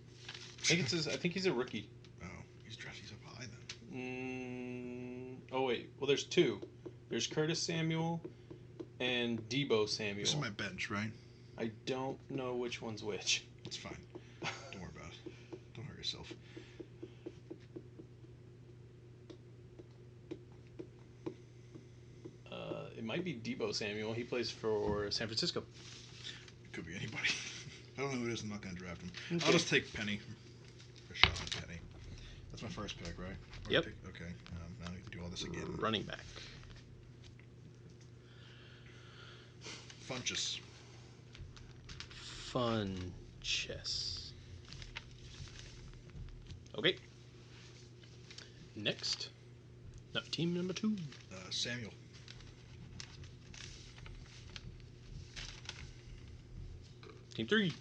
I think he's a rookie. Oh, he's up high then. Oh wait. Well, there's two. There's Curtis Samuel and Debo Samuel. This is my bench, right? I don't know which one's which. It's fine. Don't worry about it. Don't hurt yourself. It might be Debo Samuel. He plays for San Francisco. It could be anybody. I don't know who it is. I'm not going to draft him. Okay. I'll just take Penny. Rashawn Penny. That's my first pick, right? Yep. Okay. Now we can do all this again. Running back. Funches. Funches. Okay. Next. No, team number 2. Samuel. Team 3. Ooh,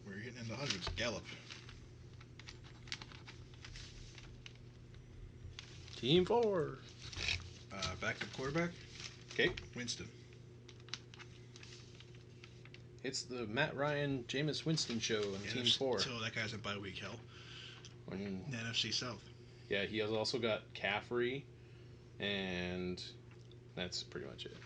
we're getting in the hundreds. Gallup. Team 4. Backup quarterback. Okay. Winston. It's the Matt Ryan, Jameis Winston show in Team 4. So that guy's in bye week hell. In the NFC South. Yeah, he has also got Caffrey, and that's pretty much it.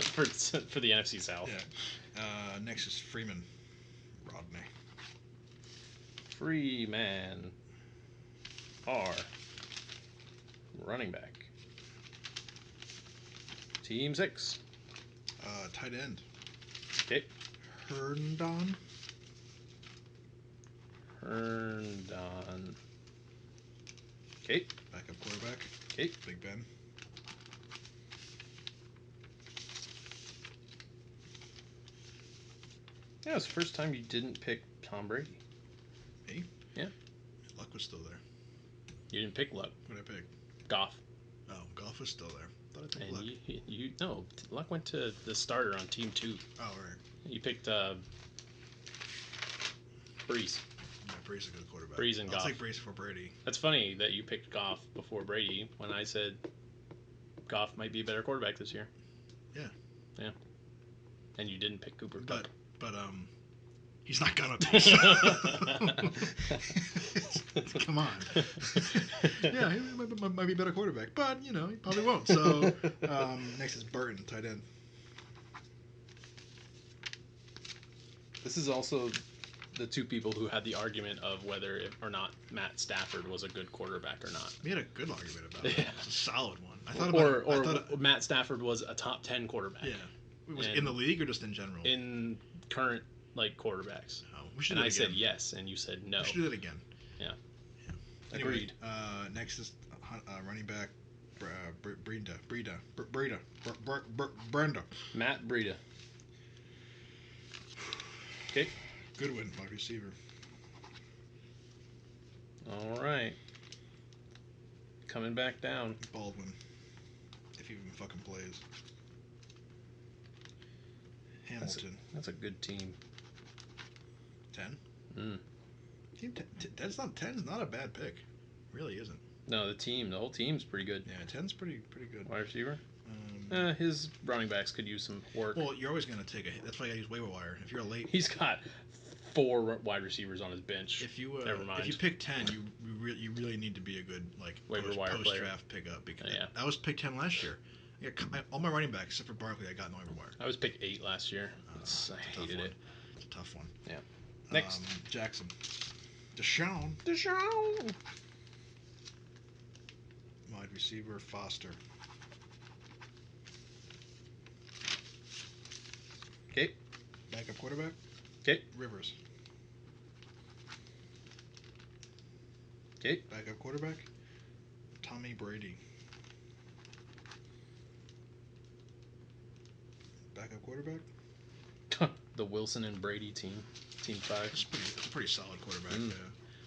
for the NFC South. Yeah. Next is Freeman. Rodney. Freeman. R. Running back. Team 6. Tight end. Okay. Herndon. Okay. Backup quarterback. Okay. Big Ben. Yeah, it's the first time you didn't pick Tom Brady. Me? Yeah. Luck was still there. You didn't pick Luck. What did I pick? Goff. Oh, Goff was still there. Thought I picked And Luck. No, Luck went to the starter on Team 2. Oh, right. You picked Breeze. Yeah, Breeze is a good quarterback. Breeze and Goff. I'll take Breeze for Brady. That's funny that you picked Goff before Brady when I said Goff might be a better quarterback this year. Yeah. Yeah. And you didn't pick Cooper Kupp. But he's not gonna be. So. Come on. Yeah, he might be a better quarterback, but he probably won't. So next is Burton, tight end. This is also the two people who had the argument of whether or not Matt Stafford was a good quarterback or not. We had a good argument about it. Yeah. It's a solid one. I thought Matt Stafford was a top 10 quarterback. Yeah. Was it in the league or just in general? In current quarterbacks. Oh, we should. And do I it again. said yes, and you said no. We should do that again. Yeah. Anyway, Agreed. next is running back Brenda. Matt Breida. Okay. Goodwin, wide receiver. All right. Coming back down. Baldwin, if he even fucking plays. Hamilton. That's a good team. 10? Team 10's not a bad pick. Really isn't. No, the whole team's pretty good. Yeah, 10's pretty good. Wide receiver? His running backs could use some work. Well, you're always going to take a hit. That's why I use waiver wire. If you're late... He's got 4 wide receivers on his bench. Never mind. If you pick 10, you really need to be a good waiver wire player. Post-draft pickup. Because Yeah. I was picked 10 last year. All my running backs, except for Barkley, I got in waiver wire. I was picked 8 last year. I hated it. It's a tough one. Yeah. Next. Jackson. Deshaun. Wide receiver, Foster. Okay. Backup quarterback, Okay. Rivers. Okay. Backup quarterback, Tommy Brady. backup quarterback? The Wilson and Brady team. Team 5. It's a pretty solid quarterback.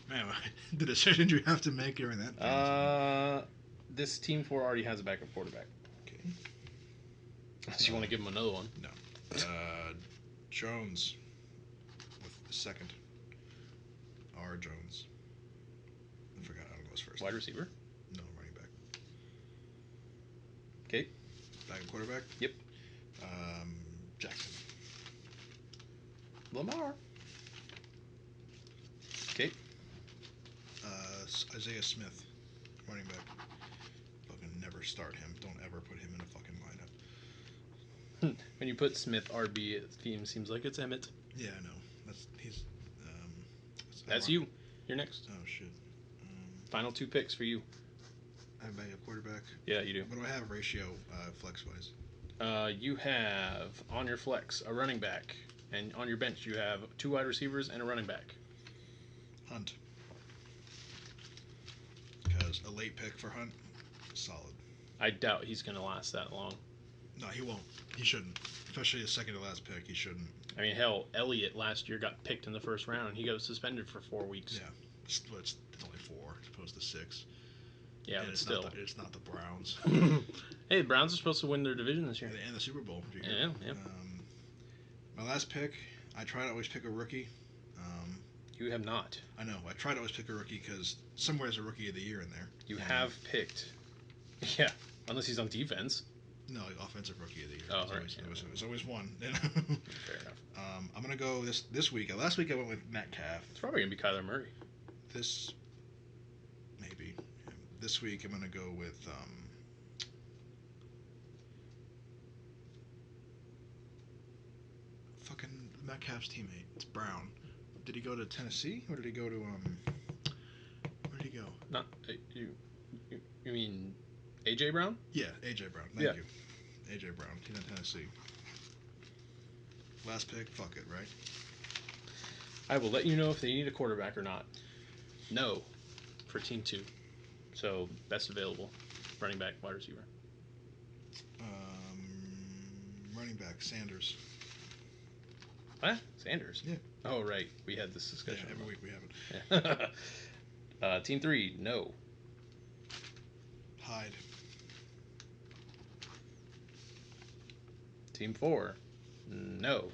Man, the decisions you have to make during that. This Team 4 already has a backup quarterback. Okay. Unless you want to give him another one. No. Jones with the second. R. Jones. I forgot how it goes first. Wide receiver? No, running back. Okay. Backup quarterback? Yep. Jackson. Lamar. Okay. Isaiah Smith, running back. Fucking never start him. Don't ever put him in a fucking lineup. When you put Smith RB, it seems like it's Emmett. Yeah, I know. That's you. You're next. Oh shit. Final 2 picks for you. I have a quarterback. Yeah, you do. What do I have ratio flex wise? You have on your flex a running back, and on your bench you have 2 wide receivers and a running back. Hunt. Because a late pick for Hunt, solid. I doubt he's going to last that long. No, he won't. He shouldn't. Especially his second to last pick, he shouldn't. I mean, hell, Elliott last year got picked in the first round, and he got suspended for 4 weeks. Yeah, it's only 4 as opposed to 6. Yeah, and but it's still. It's not the Browns. Hey, the Browns are supposed to win their division this year. And the Super Bowl. Yeah. My last pick, I try to always pick a rookie. You have not. I know. I try to always pick a rookie because somewhere there's a rookie of the year in there. You have picked. Yeah, unless he's on defense. No, offensive rookie of the year. Oh, There's always one. Fair enough. I'm going to go this week. Last week I went with Metcalf. It's probably going to be Kyler Murray. Maybe. This week I'm going to go with fucking Metcalf's teammate. It's Brown. Did he go to Tennessee or did he go to where did he go? Not you mean AJ Brown? Yeah, AJ Brown. Thank you. AJ Brown. He's in Tennessee. Last pick. Fuck it, right? I will let you know if they need a quarterback or not. No, for Team 2. So best available, running back, wide receiver. Running back Sanders. What? Sanders? Yeah. Oh, right. We had this discussion. Yeah, every week we have it. Yeah. Team 3, no. Hyde. Team 4, no.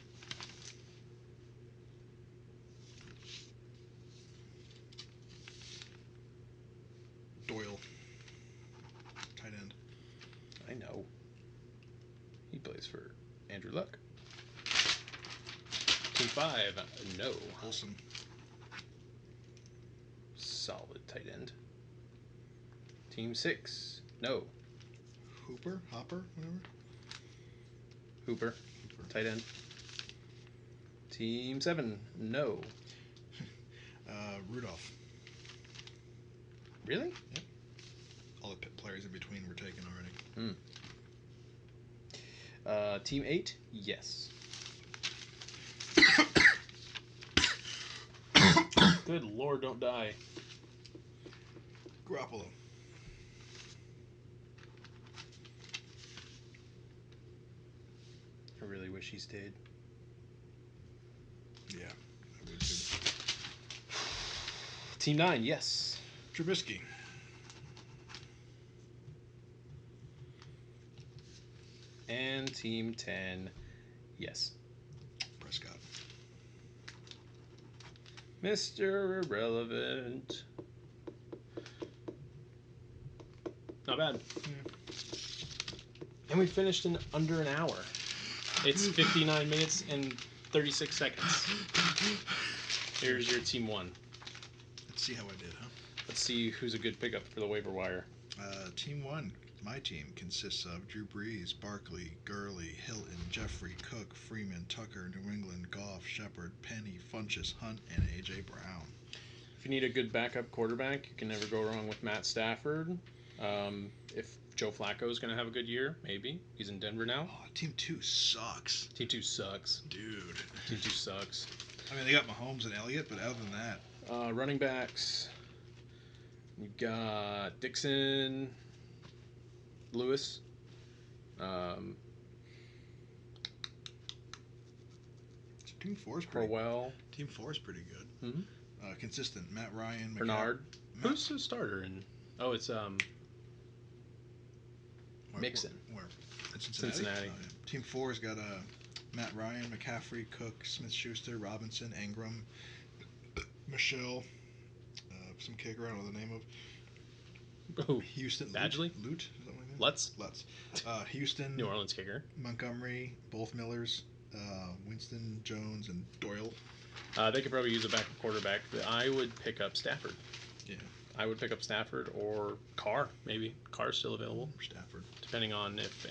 Doyle. Tight end. I know. He plays for Andrew Luck. Team 5, no. Wilson. Solid tight end. Team 6, no. Hopper, whatever. Hooper. Tight end. Team 7, no. Rudolph. Really? Yep. All the players in between were taken already. Team 8, yes. Good Lord, don't die. Garoppolo. I really wish he stayed. Yeah, I would too. Team 9, yes. Trubisky. And Team 10, yes. Prescott. Mr. Irrelevant. Not bad. Yeah. And we finished in under an hour. It's 59 minutes and 36 seconds. Here's your Team 1. Let's see how I did, huh? Let's see who's a good pickup for the waiver wire. Team 1, my team, consists of Drew Brees, Barkley, Gurley, Hilton, Jeffrey, Cook, Freeman, Tucker, New England, Goff, Shepard, Penny, Funchess, Hunt, and A.J. Brown. If you need a good backup quarterback, you can never go wrong with Matt Stafford. If Joe Flacco is going to have a good year, maybe. He's in Denver now. Oh, Team 2 sucks. Team 2 sucks. Dude. Team 2 sucks. I mean, they got Mahomes and Elliott, but other than that... Running backs. You've got Dixon, Lewis. Team 4 is pretty. Orwell. Team 4 is pretty good. Mm-hmm. Consistent. Matt Ryan. Bernard. Who's the starter? Oh, it's Mixon. Where? Cincinnati. Oh, yeah. Team 4's got Matt Ryan, McCaffrey, Cook, Smith-Schuster, Robinson, Ingram, Michelle, some kicker I don't know the name of. Who? Houston. Badgley? Lute? Is that what Lutz? Lutz. Houston. New Orleans kicker. Montgomery, both Millers, Winston, Jones, and Doyle. They could probably use a backup quarterback. I would pick up Stafford. Yeah. I would pick up Stafford or Carr, maybe. Carr's still available. Stafford. Depending on if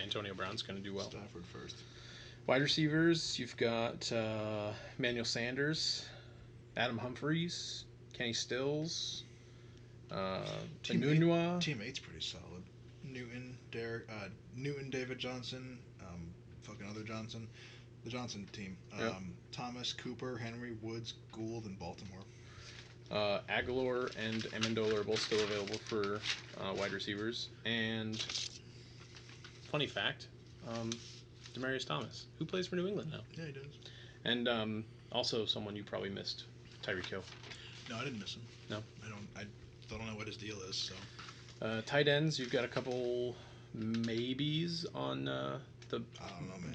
Antonio Brown's going to do well. Stafford first. Wide receivers, you've got Emmanuel Sanders, Adam Humphries, Kenny Stills, Team 8's pretty solid. Newton, David Johnson, fucking other Johnson. The Johnson team. Yep. Thomas, Cooper, Henry, Woods, Gould, and Baltimore. Aguilar and Amendola are both still available for wide receivers. And funny fact, Demaryius Thomas, who plays for New England now. Yeah, he does. And also someone you probably missed, Tyreek Hill. No, I didn't miss him. No? I don't know what his deal is, so. Tight ends, you've got a couple maybes on the I don't know, man.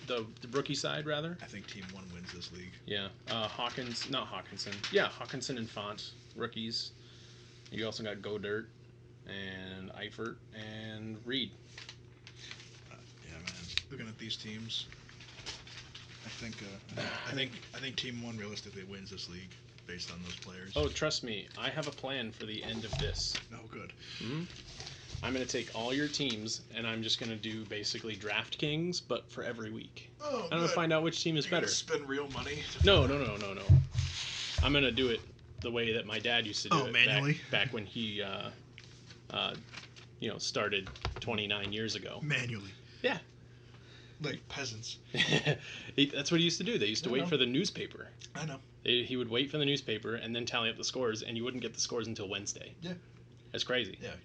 the rookie side, rather. I think Team 1 wins this league. Yeah. Hawkinson. Yeah, Hawkinson and Font, rookies. You also got Godert and Eifert and Reed. Yeah, man. Looking at these teams, I think Team 1 realistically wins this league based on those players. Oh, trust me, I have a plan for the end of this. Oh, good. Mm-hmm. I'm going to take all your teams, and I'm just going to do basically DraftKings, but for every week. Oh, I'm going to find out which team is better. Spend real money? No. I'm going to do it the way that my dad used to do it. Manually? Back when he, started 29 years ago. Manually? Yeah. Like peasants. That's what he used to do. They used to wait for the newspaper. I know. He would wait for the newspaper and then tally up the scores, and you wouldn't get the scores until Wednesday. Yeah. That's crazy. Yeah.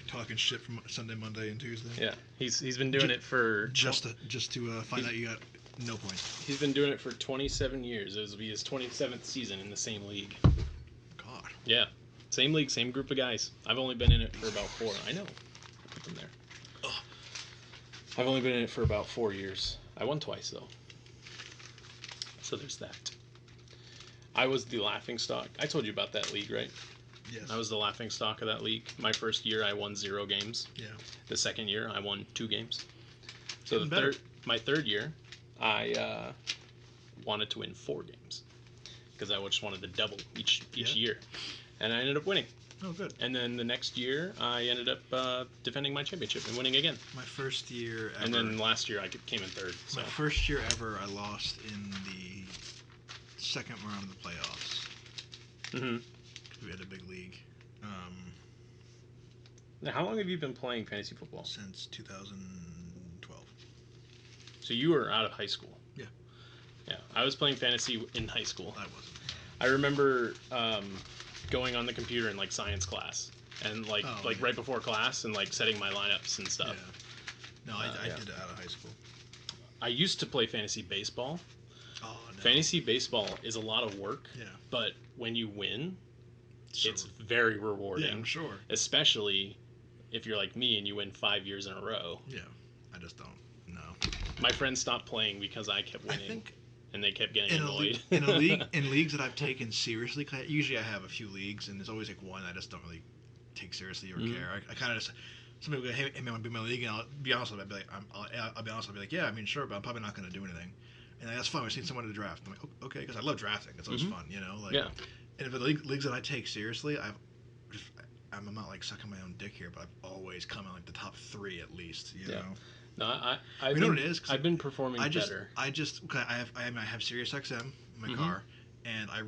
Talking shit from Sunday, Monday, and Tuesday. Yeah, he's been doing it for just to find out you got no points. He's been doing it for 27 years. It will be his 27th season in the same league. God. Yeah, same league, same group of guys. I've only been in it for about 4. I know. Put them there. Ugh. I've only been in it for about 4 years. I won twice though. So there's that. I was the laughingstock. I told you about that league, right? Yes. I was the laughingstock of that league. My first year, I won 0 games. Yeah. The second year, I won 2 games. So my third year, I wanted to win 4 games because I just wanted to double each year, and I ended up winning. Oh, good. And then the next year, I ended up defending my championship and winning again. My first year ever. And then last year, I came in third. So. My first year ever, I lost in the second round of the playoffs. Mm-hmm. We had a big league. Now, how long have you been playing fantasy football? Since 2012. So you were out of high school. Yeah. Yeah, I was playing fantasy in high school. I wasn't. I remember going on the computer in like science class and right before class and like setting my lineups and stuff. Yeah. No, I did it out of high school. I used to play fantasy baseball. Oh, no. Fantasy baseball is a lot of work. Yeah. But when you win, it's very rewarding. Yeah, I'm sure. Especially if you're like me and you win 5 years in a row. Yeah. I just don't know. My friends stopped playing because I kept winning. And they kept getting annoyed. In leagues that I've taken seriously, 'cause usually I have a few leagues, and there's always like one I just don't really take seriously or care. I kind of just, somebody will go, hey, man, I want to be in my league, and I'll be honest with them. I'll be like, yeah, I mean, sure, but I'm probably not going to do anything. And that's fun. We've seen someone to draft. I'm like, okay, because I love drafting. It's always fun, you know? Yeah. And if the leagues that I take seriously, I'm not like sucking my own dick here, but I've always come in like the top 3 at least, you know? No, you know what it is? I've been performing better. I have SiriusXM in my car, and I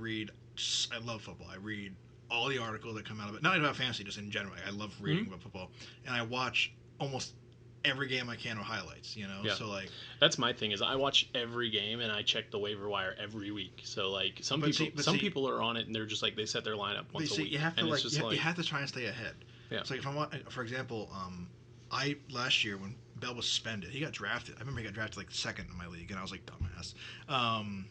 love football. I read all the articles that come out of it. Not even about fantasy, just in general. I love reading about football, and I watch almost every game I can with highlights. You know, so like that's my thing is I watch every game and I check the waiver wire every week. So like some people are on it and they're just like they set their lineup once a week. You have to you have to try and stay ahead. Yeah. So like if I want, for example, last year when Bell was suspended. He got drafted. I remember he got drafted like second in my league, and I was like, dumbass.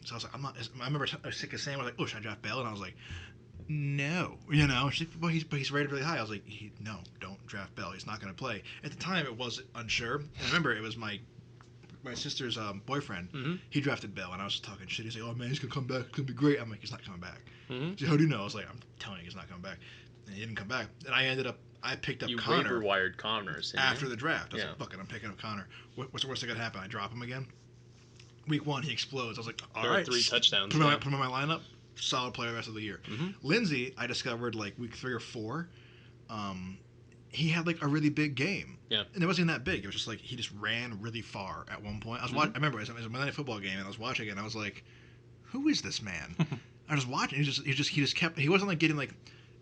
So I was like, I'm not. I remember I was sick of saying, I was like, oh, should I draft Bell? And I was like, no, She's like, but he's rated really high. I was like, no, don't draft Bell. He's not going to play. At the time, it was unsure. And I remember it was my sister's boyfriend. Mm-hmm. He drafted Bell, and I was just talking shit. He's like, oh man, he's gonna come back. It's gonna be great. I'm like, he's not coming back. Mm-hmm. She's like, how do you know? I was like, I'm telling you, he's not coming back. And he didn't come back. And I picked up Connor. You waiver wired Connors after the draft. I was like, fuck it, I'm picking up Connor. What's the worst that could happen? I drop him again. Week 1, he explodes. I was like, all right, 3 touchdowns. Put him in my lineup. Solid player the rest of the year. Mm-hmm. Lindsey, I discovered like week 3 or 4. He had like a really big game. Yeah. And it wasn't even that big. It was just like he just ran really far at one point. I remember it was a Monday Night Football game, and I was watching it, and I was like, who is this man? I was watching. He wasn't like getting like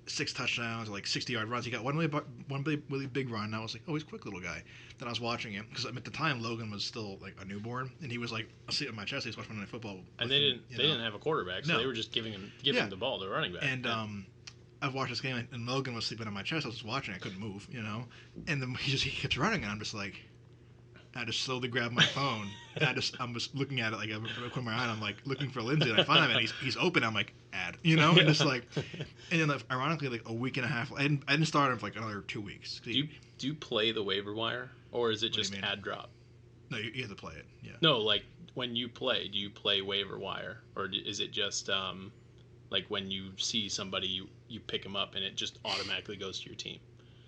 6 touchdowns or like 60-yard runs. He got one really big run, and I was like, oh, he's a quick little guy. Then I was watching him because at the time Logan was still like a newborn, and he was like sitting on my chest. He was watching Monday Night Football. And they didn't have a quarterback, so they were just giving him the ball to running back. And I've watched this game, and Logan was sleeping on my chest. I was just watching. I couldn't move, And then he keeps running, and I'm just like, I just slowly grab my phone. And I'm just looking at it like I put my eye, and I'm like looking for Lindsey, and I find him, and he's open. I'm like, add, and just like, and then ironically, like a week and a half, I didn't start him for like another 2 weeks. Do you play the waiver wire, or is it just add drop? No, you have to play it. Yeah. No, like when you play, do you play waiver wire, or is it just like when you see somebody, you pick them up and it just automatically goes to your team?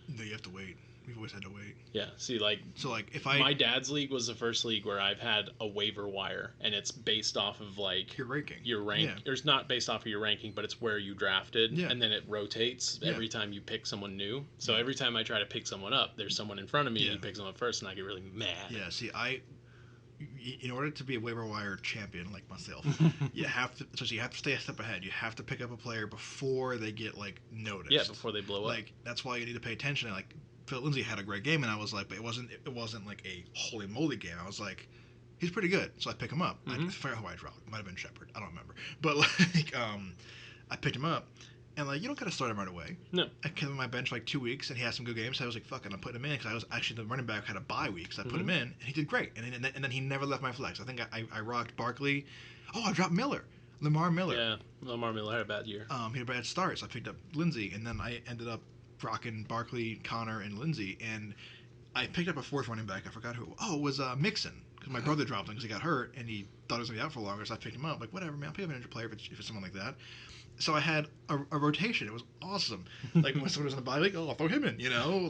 No, you have to wait. We've always had to wait. Yeah. See, my dad's league was the first league where I've had a waiver wire, and it's based off of like your ranking. Your rank. Yeah. It's not based off of your ranking, but it's where you drafted, and then it rotates every time you pick someone new. So every time I try to pick someone up, there's someone in front of me, and he picks them up first, and I get really mad. Yeah. See, in order to be a waiver wire champion like myself, you have to stay a step ahead. You have to pick up a player before they get like noticed. Yeah, before they blow up. Like that's why you need to pay attention. Like Phil Lindsay had a great game, and I was like, but it wasn't like a holy moly game. I was like, he's pretty good, so I pick him up. I forgot who I dropped. It might have been Shepard. I don't remember. But like, I picked him up. And, like, you don't got to start him right away. No. I kept him on my bench for, like, 2 weeks, and he had some good games. So I was like, fuck it, I'm putting him in. Because I was actually, the running back had a bye week. So I put him in, and he did great. And then he never left my flex. I think I rocked Barkley. Oh, I dropped Lamar Miller. Yeah, Lamar Miller had a bad year. He had a bad start, so I picked up Lindsey. And then I ended up rocking Barkley, Connor, and Lindsey. And I picked up a 4th running back. I forgot who. Oh, it was Mixon. Because my brother dropped him because he got hurt, and he thought he was going to be out for longer. So I picked him up. Like, whatever, man. I'll pick up an injured player if it's someone like that. So I had a rotation. It was awesome. Like when someone was in the bye week, I'll throw him in,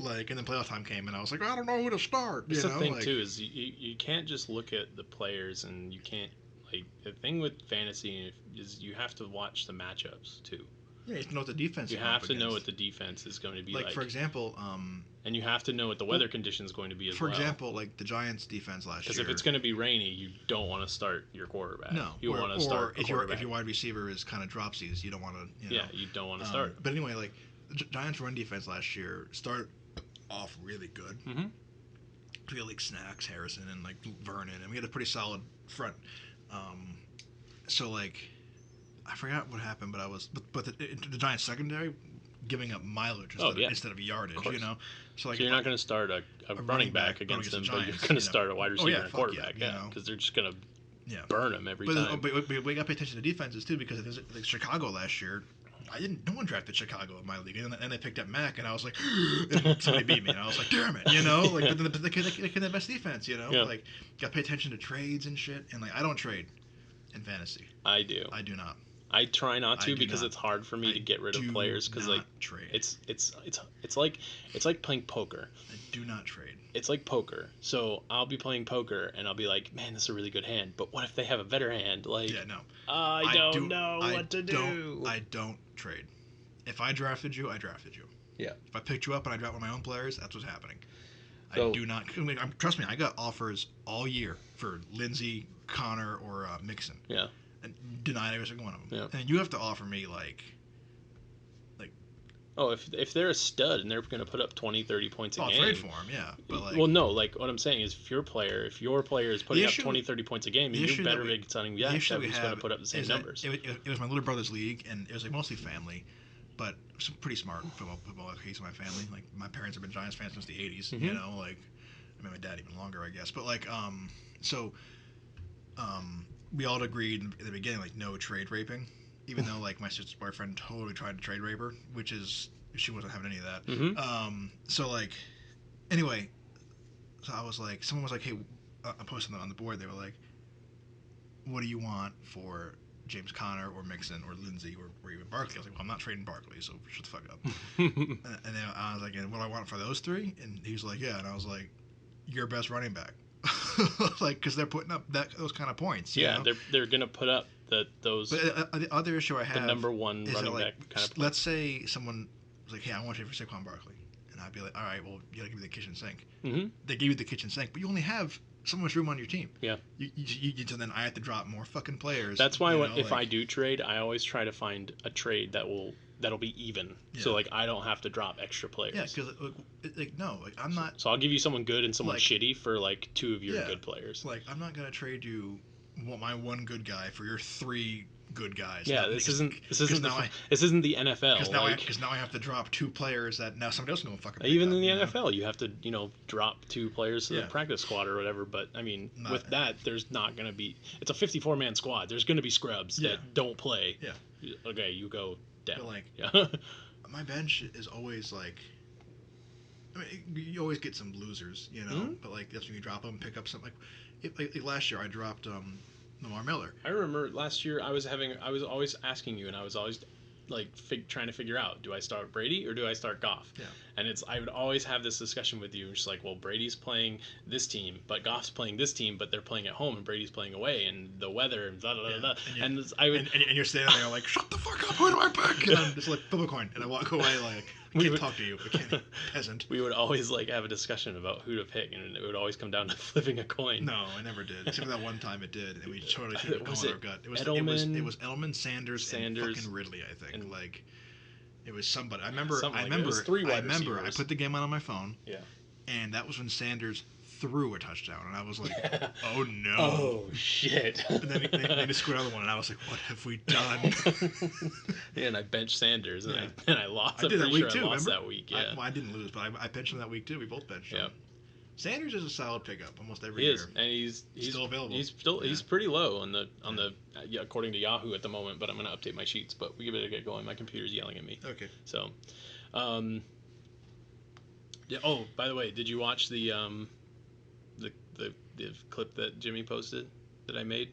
Like, and then playoff time came, and I was like, I don't know who to start. That's the thing too is you can't just look at the players, and you can't like the thing with fantasy is you have to watch the matchups too. Yeah, you have to know what the defense. You have to know what the defense is going to be like. Like for example, and you have to know what the weather condition is going to be as well. For example, like the Giants' defense last year. Because if it's going to be rainy, you don't want to start your quarterback. No, you want to start if your wide receiver is kind of dropsies, you don't want to. Yeah, you don't want to start. But anyway, like the Giants' run defense last year started off really good. Mm-hmm. We had like Snacks, Harrison, and like Vernon, and we had a pretty solid front. So like. I forgot what happened, but the Giants secondary giving up mileage instead of yardage, So like you're not going to start a running back against them, but you're going to start a wide receiver and quarterback, because they're just going to burn them every time. But we got to pay attention to defenses too, because like Chicago last year, no one drafted Chicago in my league, and they picked up Mac, and I was like, and somebody beat me, and I was like, damn it, Like, but they can have best defense, Like, got to pay attention to trades and shit, and like I don't trade in fantasy. I do. I do not. I try not to because it's hard for me to get rid of players because like trade. It's like playing poker. I do not trade. It's like poker. So I'll be playing poker and I'll be like, man, this is a really good hand. But what if they have a better hand? Like, yeah, no. I don't know what to do. I don't trade. If I drafted you, I drafted you. Yeah. If I picked you up and I dropped one of my own players, that's what's happening. So, I do not. Trust me, I got offers all year for Lindsey, Connor, or Mixon. Yeah. And denied every single one of them. Yeah. And you have to offer me like. Oh, if they're a stud and they're going to put up 20, 30 points a game. I'll trade for them, yeah. But like, well, no, like what I'm saying is if your player is putting up 20, 30 points a game, you better be telling me who's going to put up the same numbers. It was my little brother's league, and it was like mostly family, but some pretty smart football case in my family. Like my parents have been Giants fans since the 80s, like. I mean, my dad even longer, I guess. But like, so we all agreed in the beginning, like, no trade raping, even though like my sister's boyfriend totally tried to trade rape her, which is she wasn't having any of that. So like, anyway, so I was like, someone was like, hey, I'm posting that on the board. They were like, what do you want for James Conner or Mixon or Lindsey or even Barkley? I was like, well, I'm not trading Barkley, so shut the fuck up. And then I was like, and what do I want for those three? And he was like, yeah. And I was like, your best running back. Like, because they're putting up those kind of points. Yeah, they're gonna put up those. But the other issue I have, the number one is running that, like, back kind of. Let's say someone was like, hey, I want you for Saquon Barkley, and I'd be like, all right, well, you gotta give me the kitchen sink. They give you the kitchen sink, but you only have so much room on your team. Yeah. So then I have to drop more fucking players. That's why if I do trade, I always try to find a trade that'll be even. Yeah. So like I don't have to drop extra players. Yeah, because no, like I'm not. So I'll give you someone good and someone shitty for like two of your good players. Like I'm not gonna trade you my one good guy for your three good guys. Yeah, this isn't the NFL. Because now I have to drop two players that now somebody else can go fucking. Even in the NFL, you have to drop two players to the practice squad or whatever. But I mean, with that, there's not gonna be. It's a 54-man squad. There's gonna be scrubs that don't play. Yeah. Okay, you go down. But like, my bench is always like. I mean, you always get some losers, But like that's when you drop them, pick up something. Like last year, I dropped Lamar Miller. I remember last year I was always asking you, and I was always like trying to figure out, do I start Brady or do I start Goff? Yeah. And I would always have this discussion with you, just like, well, Brady's playing this team, but Goff's playing this team, but they're playing at home, and Brady's playing away, and the weather, and blah blah blah. And you're standing there like, shut the fuck up, who do I pick? And I'm just like, flip a coin, and I walk away like. I can't talk to you, peasant. We would always like have a discussion about who to pick, and it would always come down to flipping a coin. No, I never did. Except for that one time it did, and we totally should have gone on our gut. It was Edelman, Sanders, and fucking Ridley, I think. And like, it was somebody. I remember. It was three wide receivers. I put the game on my phone. Yeah. And that was when Sanders threw a touchdown, and I was like, "Oh no! Oh shit!" And then they scored another one, and I was like, "What have we done?" Yeah, and I benched Sanders, and I lost. I did that week too. I lost that week. Yeah, I didn't lose, but I benched him that week too. We both benched him. Sanders is a solid pickup almost every year. He is, and he's still available. He's pretty low on the according to Yahoo at the moment. But I'm gonna update my sheets. But we better get going. My computer's yelling at me. Okay. So, yeah. Oh, by the way, did you watch the clip that Jimmy posted that I made?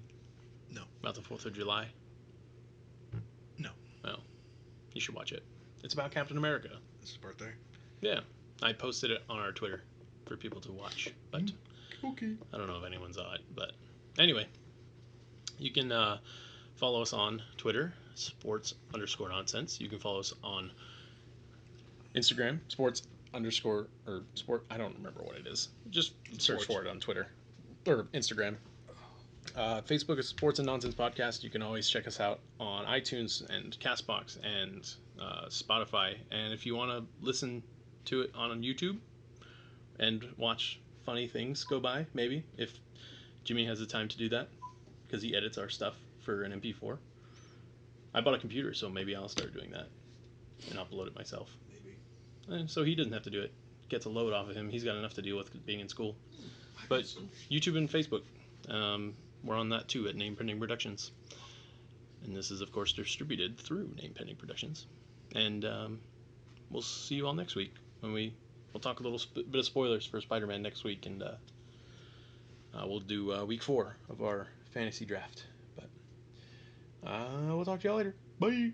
No. About the 4th of July? No. Oh. You should watch it. It's about Captain America. It's his birthday? Yeah. I posted it on our Twitter for people to watch. But okay. I don't know if anyone saw it. But anyway, you can follow us on Twitter, sports_nonsense. You can follow us on Instagram, sport, I don't remember what it is. Just search for it on Twitter or Instagram. Facebook is Sports and Nonsense Podcast. You can always check us out on iTunes and Castbox and Spotify. And if you want to listen to it on YouTube and watch funny things go by, maybe, if Jimmy has the time to do that, because he edits our stuff for an MP4. I bought a computer, so maybe I'll start doing that and upload it myself. And so he doesn't have to do it. Gets a load off of him. He's got enough to deal with being in school. But YouTube and Facebook, we're on that too at Name Pending Productions. And this is, of course, distributed through Name Pending Productions. And we'll see you all next week when we'll talk a little bit of spoilers for Spiderman next week, and we'll do week 4 of our fantasy draft. But we'll talk to y'all later. Bye.